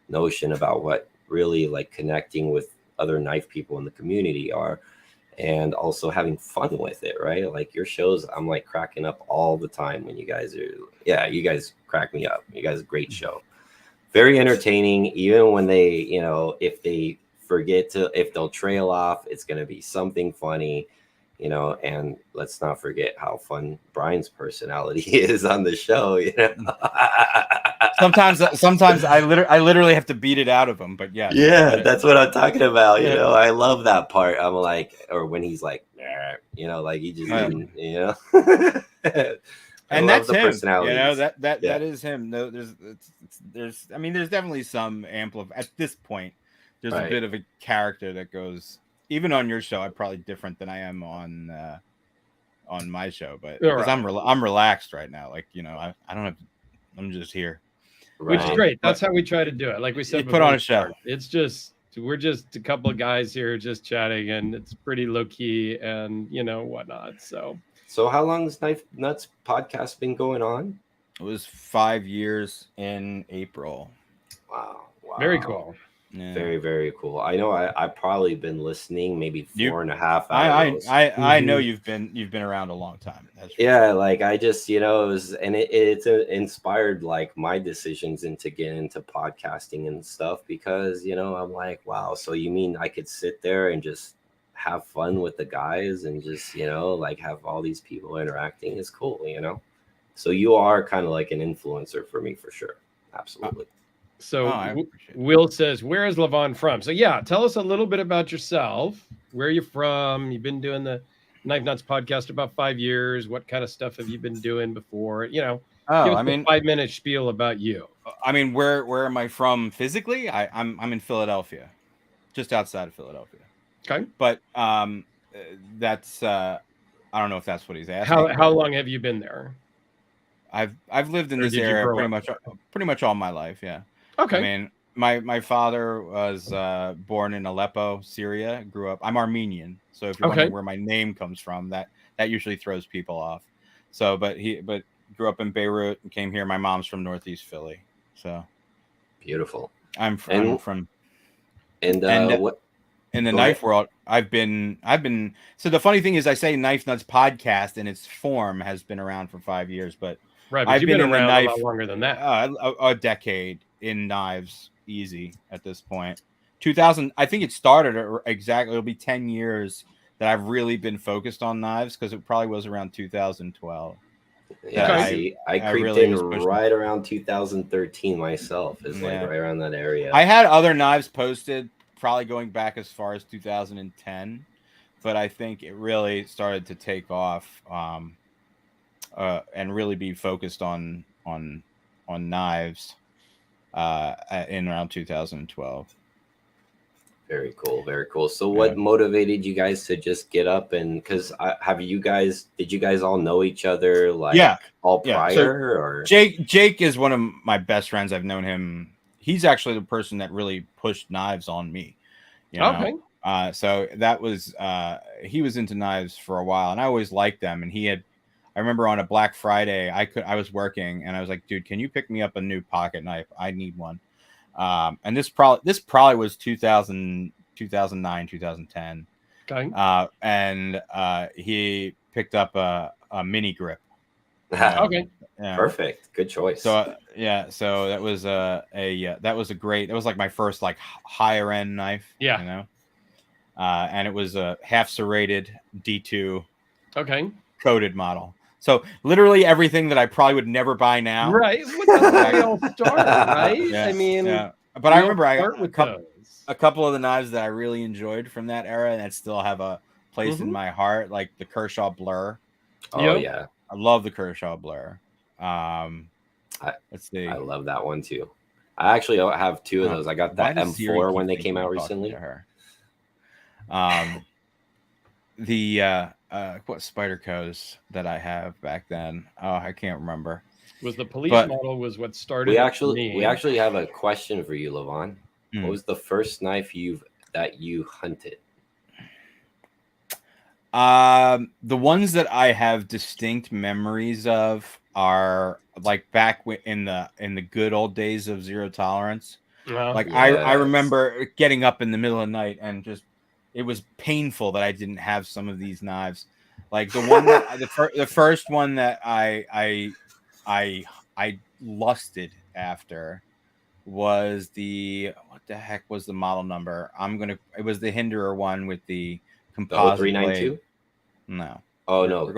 notion about what really like connecting with other knife people in the community are, and also having fun with it, right? Like your shows, I'm like cracking up all the time when you guys crack me up. You guys, great show, very entertaining. Even when they, if they if they'll trail off, it's going to be something funny, and let's not forget how fun Brian's personality is on the show, Sometimes I literally have to beat it out of him, but yeah, that's what I'm talking about. I love that part. I'm like, or when he's like, like he just didn't, and that's him. That is him. No, there's definitely some at this point. There's a bit of a character that goes, even on your show. I'm probably different than I am on my show, but because I'm relaxed right now. Like I don't have. I'm just here. Which is great. That's how we try to do it. Like we said, put on a show. It's just we're just a couple of guys here just chatting, and it's pretty low key and whatnot. So how long has Knifenuts podcast been going on? It was 5 years in April. Wow. Very cool. Yeah. Very, very cool. I know I've probably been listening maybe 4.5 hours. I know you've been around a long time. Like I just, it was, and it's inspired like my decisions into getting into podcasting and stuff, because, I'm like, wow, so you mean I could sit there and just have fun with the guys and just, like have all these people interacting is cool, So you are kind of like an influencer for me, for sure. Absolutely. So Will says, where is Levon from? So tell us a little bit about yourself. Where are you from? You've been doing the Knifenuts podcast about 5 years. What kind of stuff have you been doing before? Give us a 5-minute spiel about you. Where am I from physically? I'm in Philadelphia, just outside of Philadelphia. Okay. But that's I don't know if that's what he's asking. How long have you been there? I've lived in this area pretty much all my life. Yeah. Okay. My father was born in Aleppo, Syria. Grew up. I'm Armenian, so if you're wondering where my name comes from, that usually throws people off. So, but grew up in Beirut and came here. My mom's from Northeast Philly. So beautiful. I'm from. What in the knife world? I've been. So the funny thing is, I say Knifenuts podcast in its form has been around for 5 years, but I've been around a lot longer than that. A decade in knives, easy at this point. 2000. I think it started exactly. It'll be 10 years that I've really been focused on knives, because it probably was around 2012. Yeah, I creeped really in right around 2013 myself. Is like right around that area. I had other knives posted, probably going back as far as 2010, but I think it really started to take off, and really be focused on knives in around 2012. Very cool, very cool. So what motivated you guys to just get up and, because did you guys all know each other all prior? So or Jake is one of my best friends. I've known him. He's actually the person that really pushed knives on me. Okay. So that was he was into knives for a while, and I always liked them. And I remember on a Black Friday, I was working, and I was like, dude, can you pick me up a new pocket knife? I need one. And this probably was 2009, 2010. Okay. And he picked up a mini grip. Okay. Yeah. Perfect. Good choice. So so that was that was like my first like higher end knife. Yeah. And it was a half serrated D2. Okay. Coated model. So literally everything that I probably would never buy now. Right. That's where we all start, right? Yeah, I mean, but I remember I got a couple of the knives that I really enjoyed from that era and that still have a place in my heart, like the Kershaw Blur. Oh yeah, I love the Kershaw Blur. Let's see. I love that one too. I actually have two of those. I got that M4 when they came out recently. The what Spydercos that I have back then. Oh, I can't remember. Was the police model was what started. We actually have a question for you, Levon. What was the first knife that you hunted? The ones that I have distinct memories of are like back in the good old days of zero tolerance. Like I remember getting up in the middle of the night and just it was painful that I didn't have some of these knives. Like the one that the first one that I lusted after was what the heck was the model number? It was the Hinderer one with the composite 392? blade. No. Oh no, we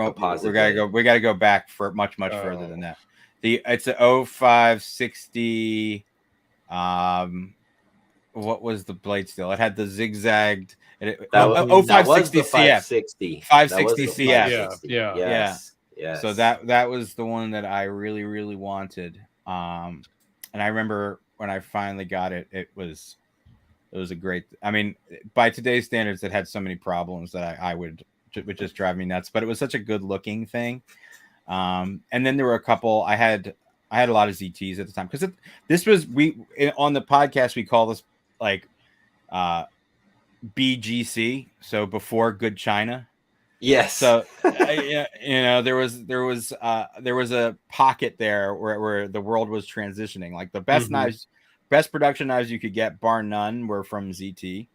gotta go back for much further than that. It's a 0560. What was the blade steel? It had the zigzagged. 0560 CF. 560 CF. Yeah. So that was the one that I really, really wanted. And I remember when I finally got it, it was a great. I mean, by today's standards, it had so many problems that I would just drive me nuts. But it was such a good looking thing. And then there were a couple. I had a lot of ZTs at the time because this was on the podcast we call this like BGC, so before Good China. Yes. So there was a pocket there where the world was transitioning. Like the best knives, best production knives you could get, bar none, were from ZT,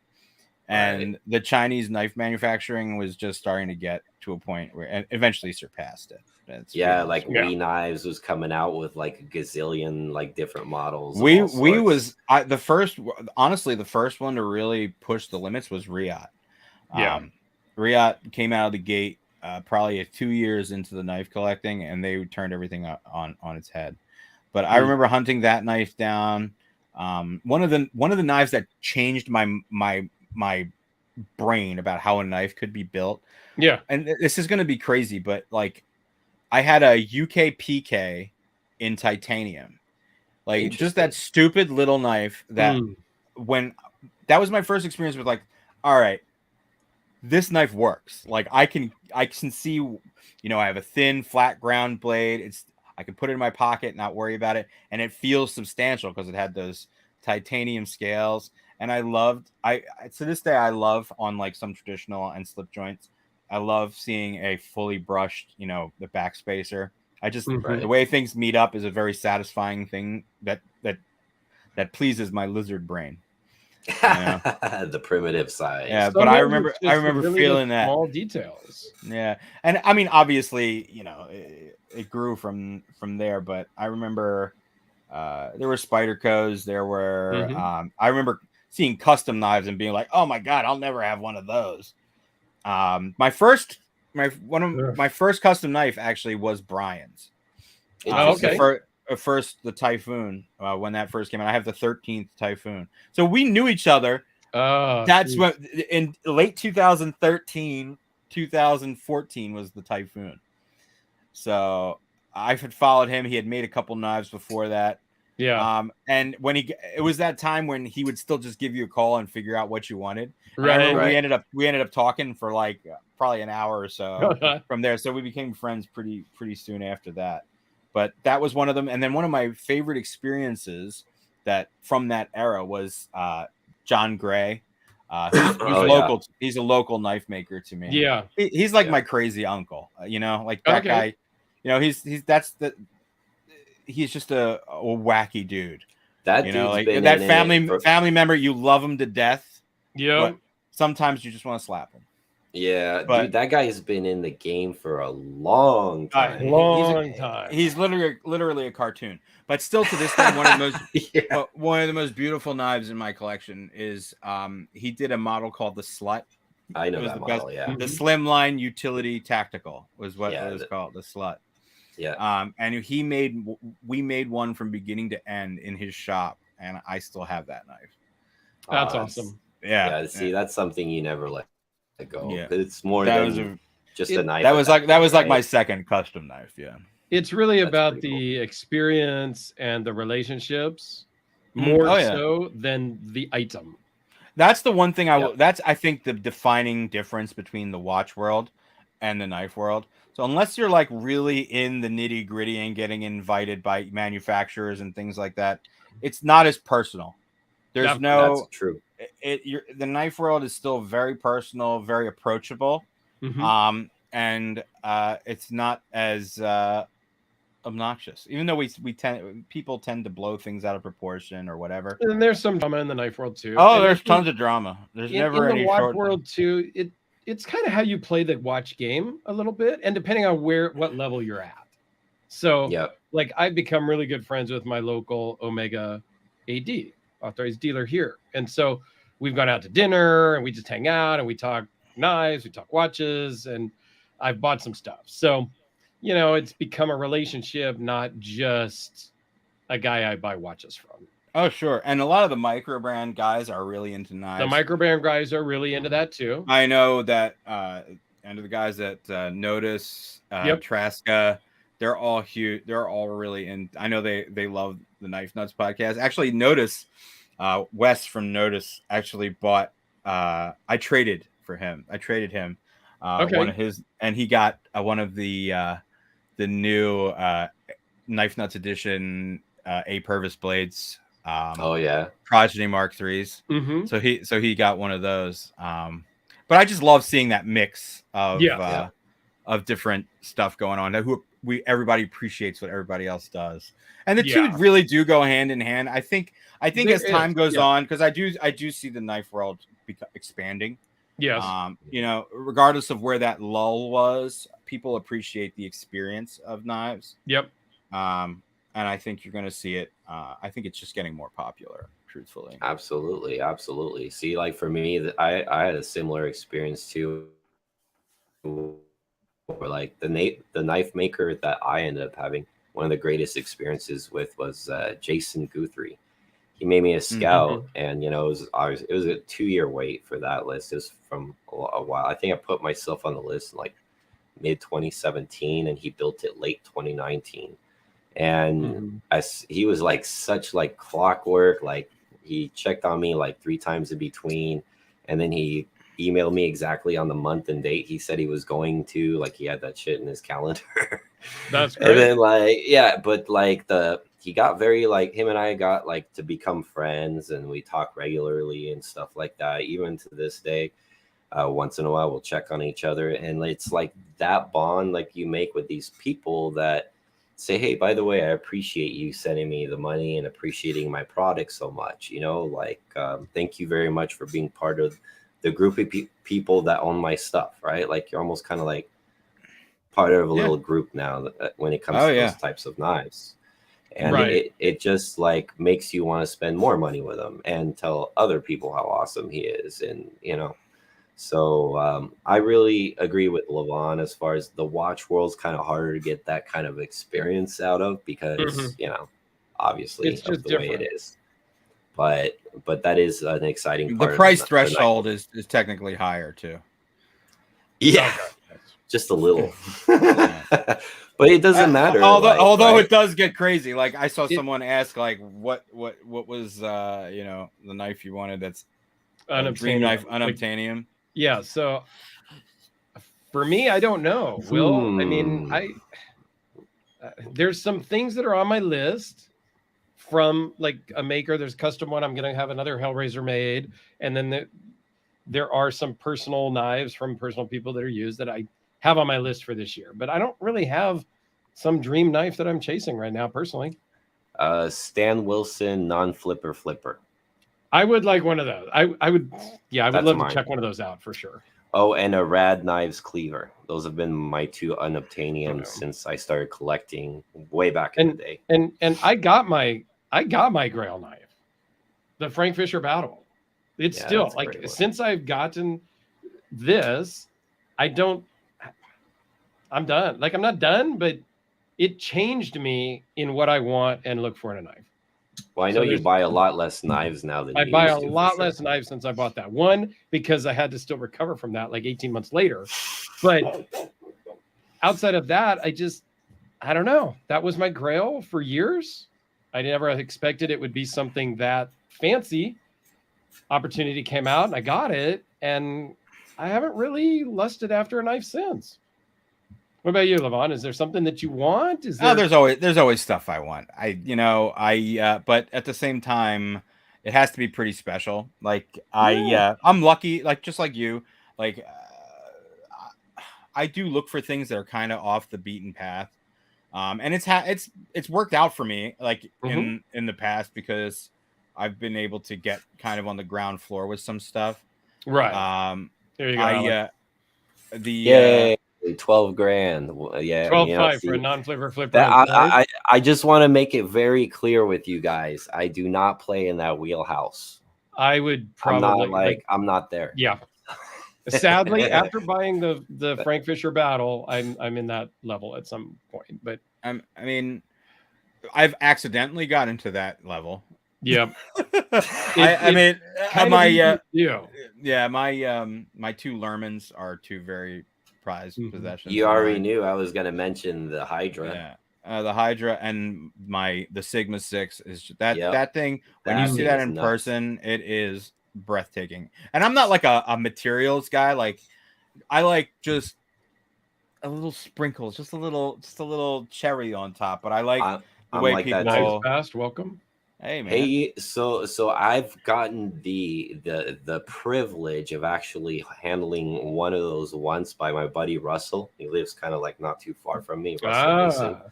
and the Chinese knife manufacturing was just starting to get to a point where and eventually surpassed it. We Knives was coming out with like a gazillion like different models. The first one to really push the limits was Riot. Riot came out of the gate probably 2 years into the knife collecting, and they turned everything on its head. But I remember hunting that knife down. One of the knives that changed my brain about how a knife could be built. Yeah, and this is going to be crazy, but like I had a UK PK in titanium, like just that stupid little knife that when that was my first experience with like, all right, this knife works. Like I can see, I have a thin flat ground blade. I can put it in my pocket, not worry about it. And it feels substantial because it had those titanium scales. And to this day, I love on like some traditional and slip joints. I love seeing a fully brushed, the backspacer. I just, the way things meet up is a very satisfying thing that pleases my lizard brain. The primitive side. Yeah, but I remember really feeling that small details. Yeah. And I mean, obviously, it grew from there, but I remember there were Spydercos, there were I remember seeing custom knives and being like, oh my God, I'll never have one of those. My first custom knife actually was Brian's. Okay. The Typhoon, when that first came out. I have the 13th Typhoon. So we knew each other. That's when in late 2013, 2014 was the Typhoon. So I had followed him. He had made a couple knives before that. Yeah. And when it was that time when he would still just give you a call and figure out what you wanted. Right. We ended up talking for like probably an hour or so from there. So we became friends pretty soon after that. But that was one of them. And then one of my favorite experiences that from that era was John Gray. Who's local. Yeah. He's a local knife maker to me. Yeah. He's like my crazy uncle, like that guy, he's just a wacky dude. That family member, you love him to death. Yeah. But sometimes you just want to slap him. Yeah, dude, that guy has been in the game for a long time. He's literally a cartoon. But still, to this day, one of the most beautiful knives in my collection is he did a model called the Slut. I know that model. Yeah, the Slimline Utility Tactical was what it was called, the Slut. Yeah. And we made one from beginning to end in his shop, and I still have that knife. That's awesome. Yeah. See, that's something you never let go. Yeah. It's more than just a knife. That was like my second custom knife. Yeah. It's really about the experience and the relationships more so than the item. That's the one thing that's I think the defining difference between the watch world and the knife world. So unless you're like really in the nitty gritty and getting invited by manufacturers and things like that, it's not as personal. There's that's true. The knife world is still very personal, very approachable. Mm-hmm. And it's not as obnoxious, even though people tend to blow things out of proportion or whatever. And there's some drama in the knife world too. Oh, there's tons of drama. There's never any in the watch world too. It's kind of how you play the watch game a little bit, and depending on what level you're at. So, like I've become really good friends with my local Omega AD, authorized dealer here, and so we've gone out to dinner and we just hang out and we talk knives, we talk watches, and I've bought some stuff. So, it's become a relationship, not just a guy I buy watches from. Oh, sure. And a lot of the micro brand guys are really into knives. The micro brand guys are really into that too. I know that and the guys that Notice, Traska, they're all huge. They're all really in. I know they love the Knifenuts podcast. Actually, Notice, Wes from Notice actually bought. I traded him one of his, and he got one of the new Knifenuts edition A Purvis blades. Progeny Mark IIIs. Mm-hmm. So he got one of those. But I just love seeing that mix of different stuff going on. Everybody appreciates what everybody else does, and the two really do go hand in hand. I think as time goes on, because I do see the knife world expanding. Yes. Regardless of where that lull was, people appreciate the experience of knives. Yep. And I think you're going to see it. I think it's just getting more popular, truthfully. Absolutely. See, like for me, I had a similar experience too. Or like the knife maker that I ended up having one of the greatest experiences with was Jason Guthrie. He made me a scout, and it was a 2-year wait for that list. It was from a while. I think I put myself on the list in like mid 2017, and he built it late 2019. And he was like such like clockwork. Like he checked on me like 3 times in between, and then he emailed me exactly on the month and date he said he was going to. Like he had that shit in his calendar. That's great. And then but like he got very like him and I got like to become friends, and we talk regularly and stuff like that. Even to this day, once in a while we'll check on each other, and it's like that bond like you make with these people that say, hey, by the way, I appreciate you sending me the money and appreciating my product so much. Thank you very much for being part of the group of people that own my stuff, right? Like you're almost kind of like part of a little group now when it comes to those types of knives. And it just like makes you want to spend more money with him and tell other people how awesome he is. And, So I really agree with Levon as far as the watch world's kind of harder to get that kind of experience out of because obviously it's just of the different. way it is. But that is an exciting part. The price threshold is technically higher too. Yeah, just a little. But it doesn't matter. Although it does get crazy. Like I saw someone ask, like, what was the knife you wanted? That's dream knife, unobtainium. Yeah. So for me, I don't know. Will, I mean, there's some things that are on my list from like a maker. There's a custom one. I'm going to have another Hellraiser made, and then there are some personal knives from personal people that are used that I have on my list for this year, but I don't really have some dream knife that I'm chasing right now personally. Stan Wilson flipper. I would like one of those. I would love to check one of those out for sure. Oh, and a Rad Knives cleaver. Those have been my two unobtainiums since I started collecting way back in the day. And I got my Grail knife, the Frank Fisher Battle. It's still like since I've gotten this, I'm done. Like I'm not done, but it changed me in what I want and look for in a knife. Well, I know you buy a lot less knives now than I buy a lot less knives since I bought that one because I had to still recover from that like 18 months later. But outside of that, I don't know. That was my Grail for years. I never expected it would be something that fancy. Opportunity came out and I got it, and I haven't really lusted after a knife since. What about you, Levon? Is there something that you want? There's always stuff I want. But at the same time, it has to be pretty special. Like I'm lucky, like just like you, like I do look for things that are kind of off the beaten path. And it's worked out for me, like in the past, because I've been able to get kind of on the ground floor with some stuff. Right. There you go. 12 grand. Yeah. 12.5 for a non-flavor flipper. I just want to make it very clear with you guys. I do not play in that wheelhouse. I would probably I'm not there. Yeah. Sadly, after buying the Frank Fisher Battle, I'm in that level at some point. But I mean, I've accidentally got into that level. Yep. My two Lermans are two very prized possessions. You already knew I was going to mention the Hydra. Yeah, the Hydra and the Sigma 6 is that thing. When you see that in person, it is breathtaking. And I'm not like a materials guy. Like I like just a little sprinkles, just a little cherry on top. But I like the way people nice fast. Welcome. Hey man. Hey, so I've gotten the privilege of actually handling one of those once by my buddy Russell. He lives kind of like not too far from me. Russell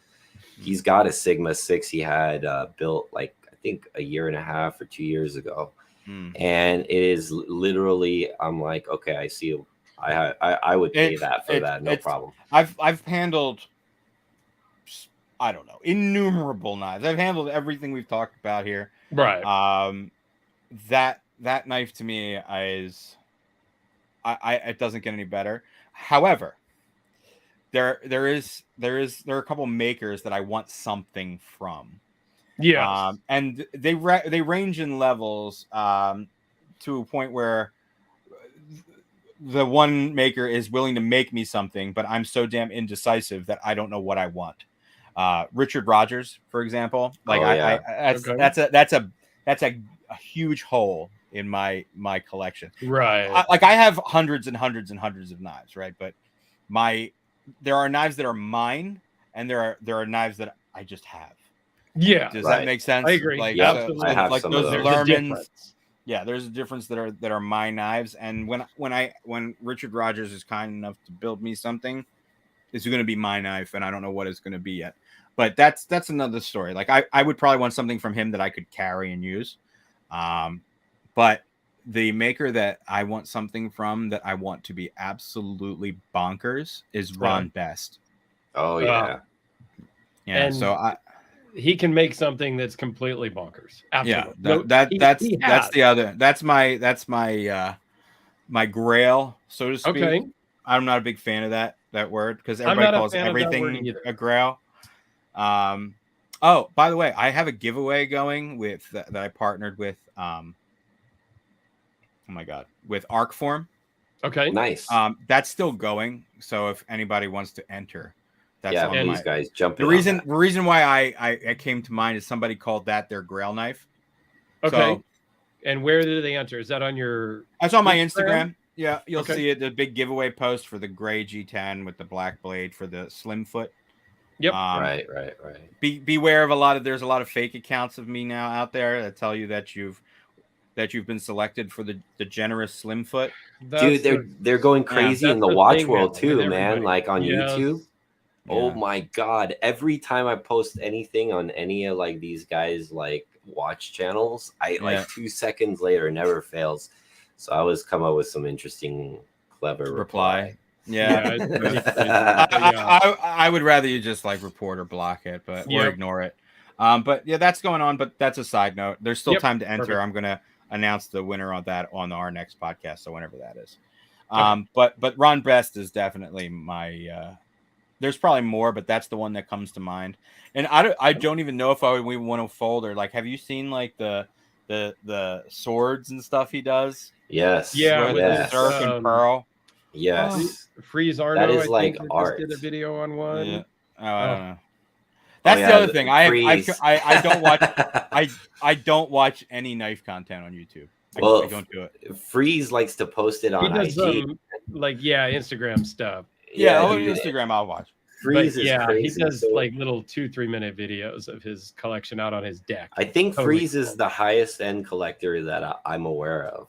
He's got a Sigma 6 he had built like I think a year and a half or 2 years ago. And it is literally, I'm like, okay, I see. I would pay that for that, no problem. I've handled, I don't know, innumerable knives. I've handled everything we've talked about here. Right. That knife to me is, it doesn't get any better. However, there are a couple makers that I want something from. Yeah. And they range in levels to a point where the one maker is willing to make me something, but I'm so damn indecisive that I don't know what I want. Richard Rogers, for example, like that's a huge hole in my collection. Right. I have hundreds and hundreds and hundreds of knives, right? But there are knives that are mine, and there are knives that I just have. Yeah. Does that make sense? I agree. Like, absolutely. I have like some those of those. Lermans. Yeah, there's a difference that are my knives, and when Richard Rogers is kind enough to build me something, it's going to be my knife, and I don't know what it's going to be yet. But that's another story. Like I would probably want something from him that I could carry and use. But the maker that I want something from that I want to be absolutely bonkers is Ron Best. Oh yeah. Yeah. So he can make something that's completely bonkers. Absolutely. Yeah, that's the other. That's my my grail, so to speak. Okay. I'm not a big fan of that word because I'm everybody not a calls fan of that word everything either. a grail. Oh, by the way, I have a giveaway going with that I partnered with. Oh my god, with Arcform. Okay. Nice. That's still going. So if anybody wants to enter, that's on please, my guys, jump the in. The reason why I came to mind is somebody called that their grail knife. Okay. So, and where do they enter? Is that on your? That's on my Instagram. Yeah, you'll Okay. see it. The big giveaway post for the gray G10 with the black blade for the slim foot. Yep. Right. Beware of there's a lot of fake accounts of me now out there that tell you that you've been selected for the generous slim foot. Dude, they're going crazy in the watch world too, man. Like on YouTube. Oh my god! Every time I post anything on any of like these guys like watch channels, like 2 seconds later, never fails. So I always come up with some interesting, clever reply. Yeah, I would rather you just like report or block it, but or ignore it. But yeah, that's going on. But that's a side note. There's still time to enter. Perfect. I'm gonna announce the winner on that on our next podcast. So whenever that is. But Ron Best is definitely my. There's probably more, but that's the one that comes to mind. And I don't even know if we want to fold or like. Have you seen like the swords and stuff he does? Yes. Yeah. With Dirk and Pearl. Yes. Freeze Arno. That is like art. Just did a video on one. Yeah. Oh, I don't know. That's the other thing. I don't watch. I don't watch any knife content on YouTube. I don't do it. Freeze likes to post it on IG. Instagram stuff. Yeah, Instagram I'll watch. Freeze is crazy. He does like little 2-3 minute videos of his collection out on his deck. I think Freeze is the highest end collector that I'm aware of.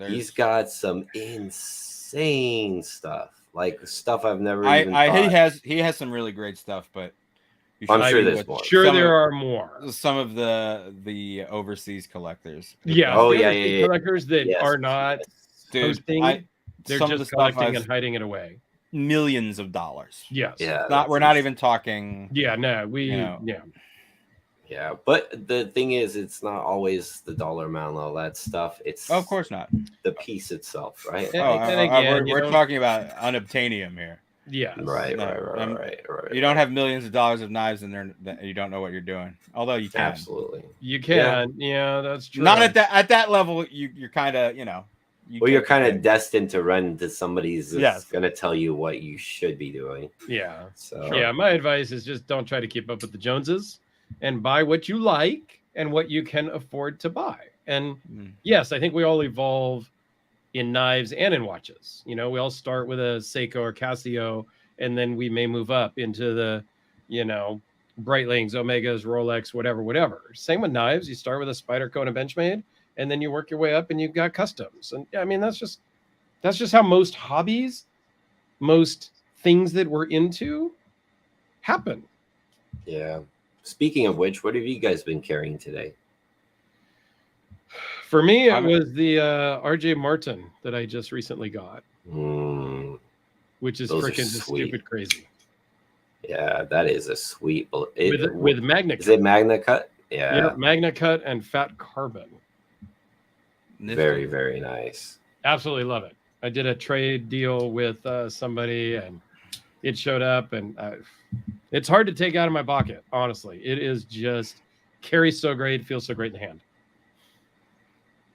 He's got some insane stuff, like stuff I've never even thought. He has some really great stuff, but I'm sure there's more. There are more. Some of the overseas collectors. Yeah. Collectors that are not posting. They're just collecting and hiding it away. Millions of dollars. Yes. Yeah. We're not even talking. Yeah. No. Yeah, but the thing is, it's not always the dollar amount, all that stuff. It's of course not the piece itself, right? We're talking about unobtainium here. Yeah. Right. You don't have millions of dollars of knives in there that you don't know what you're doing. Although you can. Absolutely. You can. Yeah, that's true. Not at that level. You're kind of you're kind of destined to run into somebody's that's going to tell you what you should be doing. Yeah. So my advice is just don't try to keep up with the Joneses and buy what you like and what you can afford to buy. And yes, I think we all evolve in knives and in watches. We all start with a Seiko or Casio, and then we may move up into the, Breitlings, Omegas, Rolex, whatever. Same with knives. You start with a Spyderco and a Benchmade, and then you work your way up and you've got customs. And I mean, that's just how most hobbies, most things that we're into happen. Yeah. Speaking of which, what have you guys been carrying today? For me, it was the RJ Martin that I just recently got, which is freaking stupid crazy. Yeah, that is a sweet. With Magna Cut. Is it Magna Cut? Yeah, Magna Cut and fat carbon. Very, very nice. Absolutely love it. I did a trade deal with somebody, and it showed up, and it's hard to take out of my pocket. Honestly, it is just carries so great, feels so great in the hand.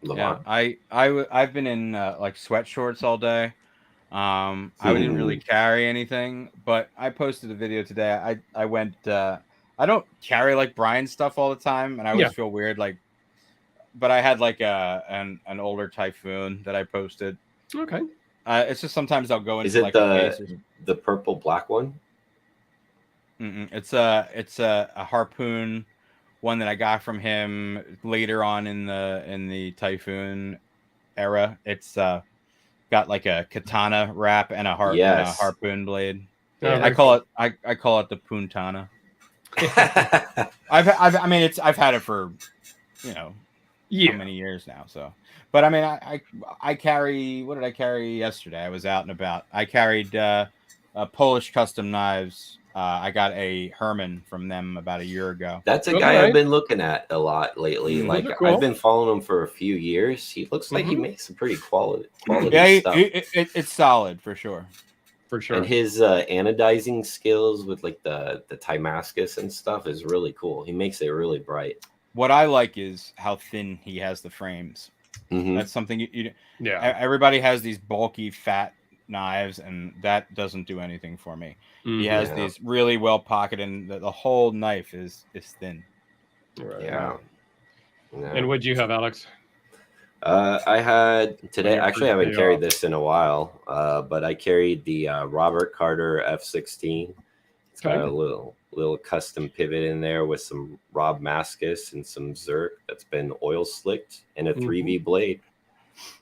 Levon. Yeah, I've been in like sweat shorts all day. I didn't really carry anything, but I posted a video today. I went. I don't carry like Brian's stuff all the time, and I always feel weird. But I had like an older Typhoon that I posted. Okay. It's just sometimes I'll go into. Is it like the purple black one? It's a Harpoon one that I got from him later on in the Typhoon era. It's got like a katana wrap and a harpoon blade. Yeah, I call it the Puntana. I've had it for how many years now. So, but I mean, I carry. What did I carry yesterday? I was out and about. I carried Polish custom knives I got a Herman from them about a year ago. That's a guy I've been looking at a lot lately. Like cool. I've been following him for a few years. He looks like he makes some pretty quality stuff. It's solid for sure. For sure. And his anodizing skills with like the Timascus and stuff is really cool. He makes it really bright. What I like is how thin he has the frames. That's something you everybody has these bulky fat knives, and that doesn't do anything for me. He has these really well pocketed, and the whole knife is thin. Right. Yeah. And what'd you have, Alex? I had today. Actually, I haven't carried this in a while, but I carried the Robert Carter F16. It's got a little custom pivot in there with some Rob Mascus and some Zerk that's been oil slicked and a 3V blade.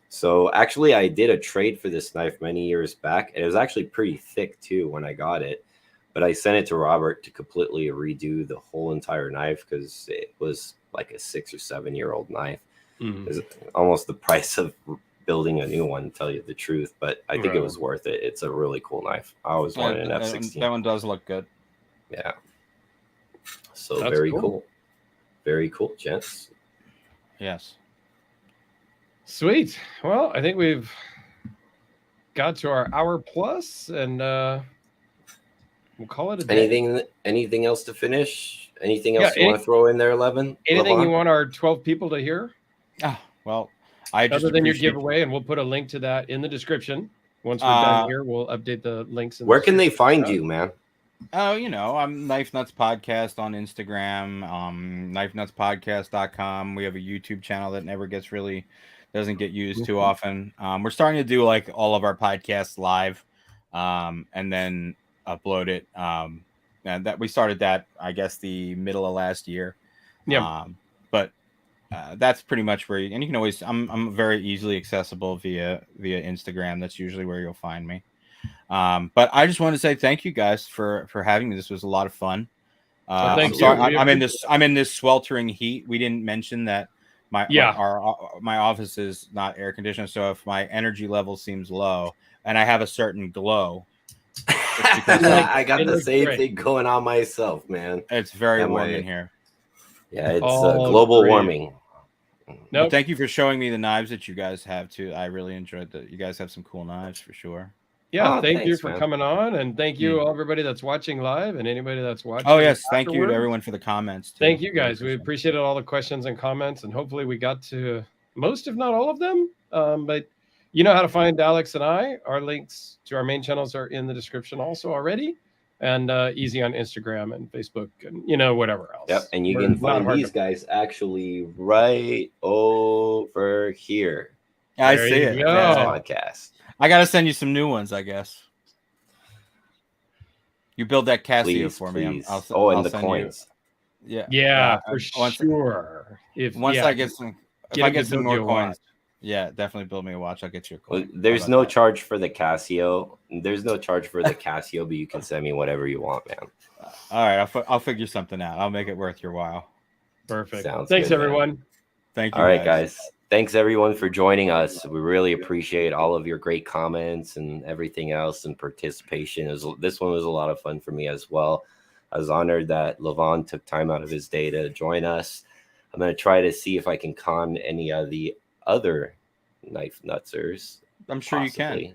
So actually, I did a trade for this knife many years back, and it was actually pretty thick too when I got it. But I sent it to Robert to completely redo the whole entire knife because it was like a 6 or 7 year old knife. It's almost the price of building a new one, to tell you the truth. But I think it was worth it. It's a really cool knife. I always wanted an F16. That one does look good. Yeah. So that's very cool. Very cool, gents. Yes. Sweet. Well, I think we've got to our hour plus, and we'll call it a day. Anything else to finish? Anything else you want to throw in there, Levon? Anything you want our 12 people to hear? Well, other than your giveaway, and we'll put a link to that in the description. Once we're done here, we'll update the links. Where can they find you, man? Oh, I'm Knifenuts Podcast on Instagram, knifenutspodcast.com. We have a YouTube channel that doesn't get used too often. We're starting to do like all of our podcasts live, and then upload it. And that we started that, I guess, the middle of last year. Yeah. But that's pretty much where you can always. I'm very easily accessible via Instagram. That's usually where you'll find me. But I just want to say thank you guys for having me. This was a lot of fun. I'm sorry, I'm in this sweltering heat. We didn't mention that my office is not air conditioned, so if my energy level seems low and I have a certain glow, it's because I got the same thing going on myself, man. It's very warm in here. Yeah, it's global warming. Nope. Thank you for showing me the knives that you guys have too. I really enjoyed that. You guys have some cool knives for sure. Yeah, thank you for coming on, and thank you everybody that's watching live and anybody that's watching. Oh yes, thank you to everyone for the comments too. Thank you guys. We appreciated all the questions and comments, and hopefully we got to most, if not all of them. But you know how to find Alex and I. Our links to our main channels are in the description also already, and easy on Instagram and Facebook and whatever else. Yep, and you can find these guys actually right over here. I see it. Podcast. I gotta send you some new ones, I guess. You build that Casio for me. I'll the coins. Yeah, for sure. If I get some more coins, definitely build me a watch. I'll get you a coin. Well, there's no charge for the Casio. But you can send me whatever you want, man. All right, I'll figure something out. I'll make it worth your while. Perfect. Thanks, everyone. Man. Thank you. All right, guys. Thanks everyone for joining us. We really appreciate all of your great comments and everything else and participation. This one was a lot of fun for me as well. I was honored that Levon took time out of his day to join us. I'm going to try to see if I can con any of the other Knifenutsers. I'm sure possibly. You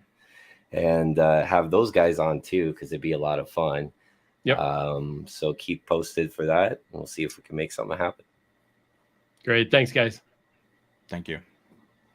can. And have those guys on too, because it'd be a lot of fun. Yep. So keep posted for that. We'll see if we can make something happen. Great. Thanks, guys. Thank you.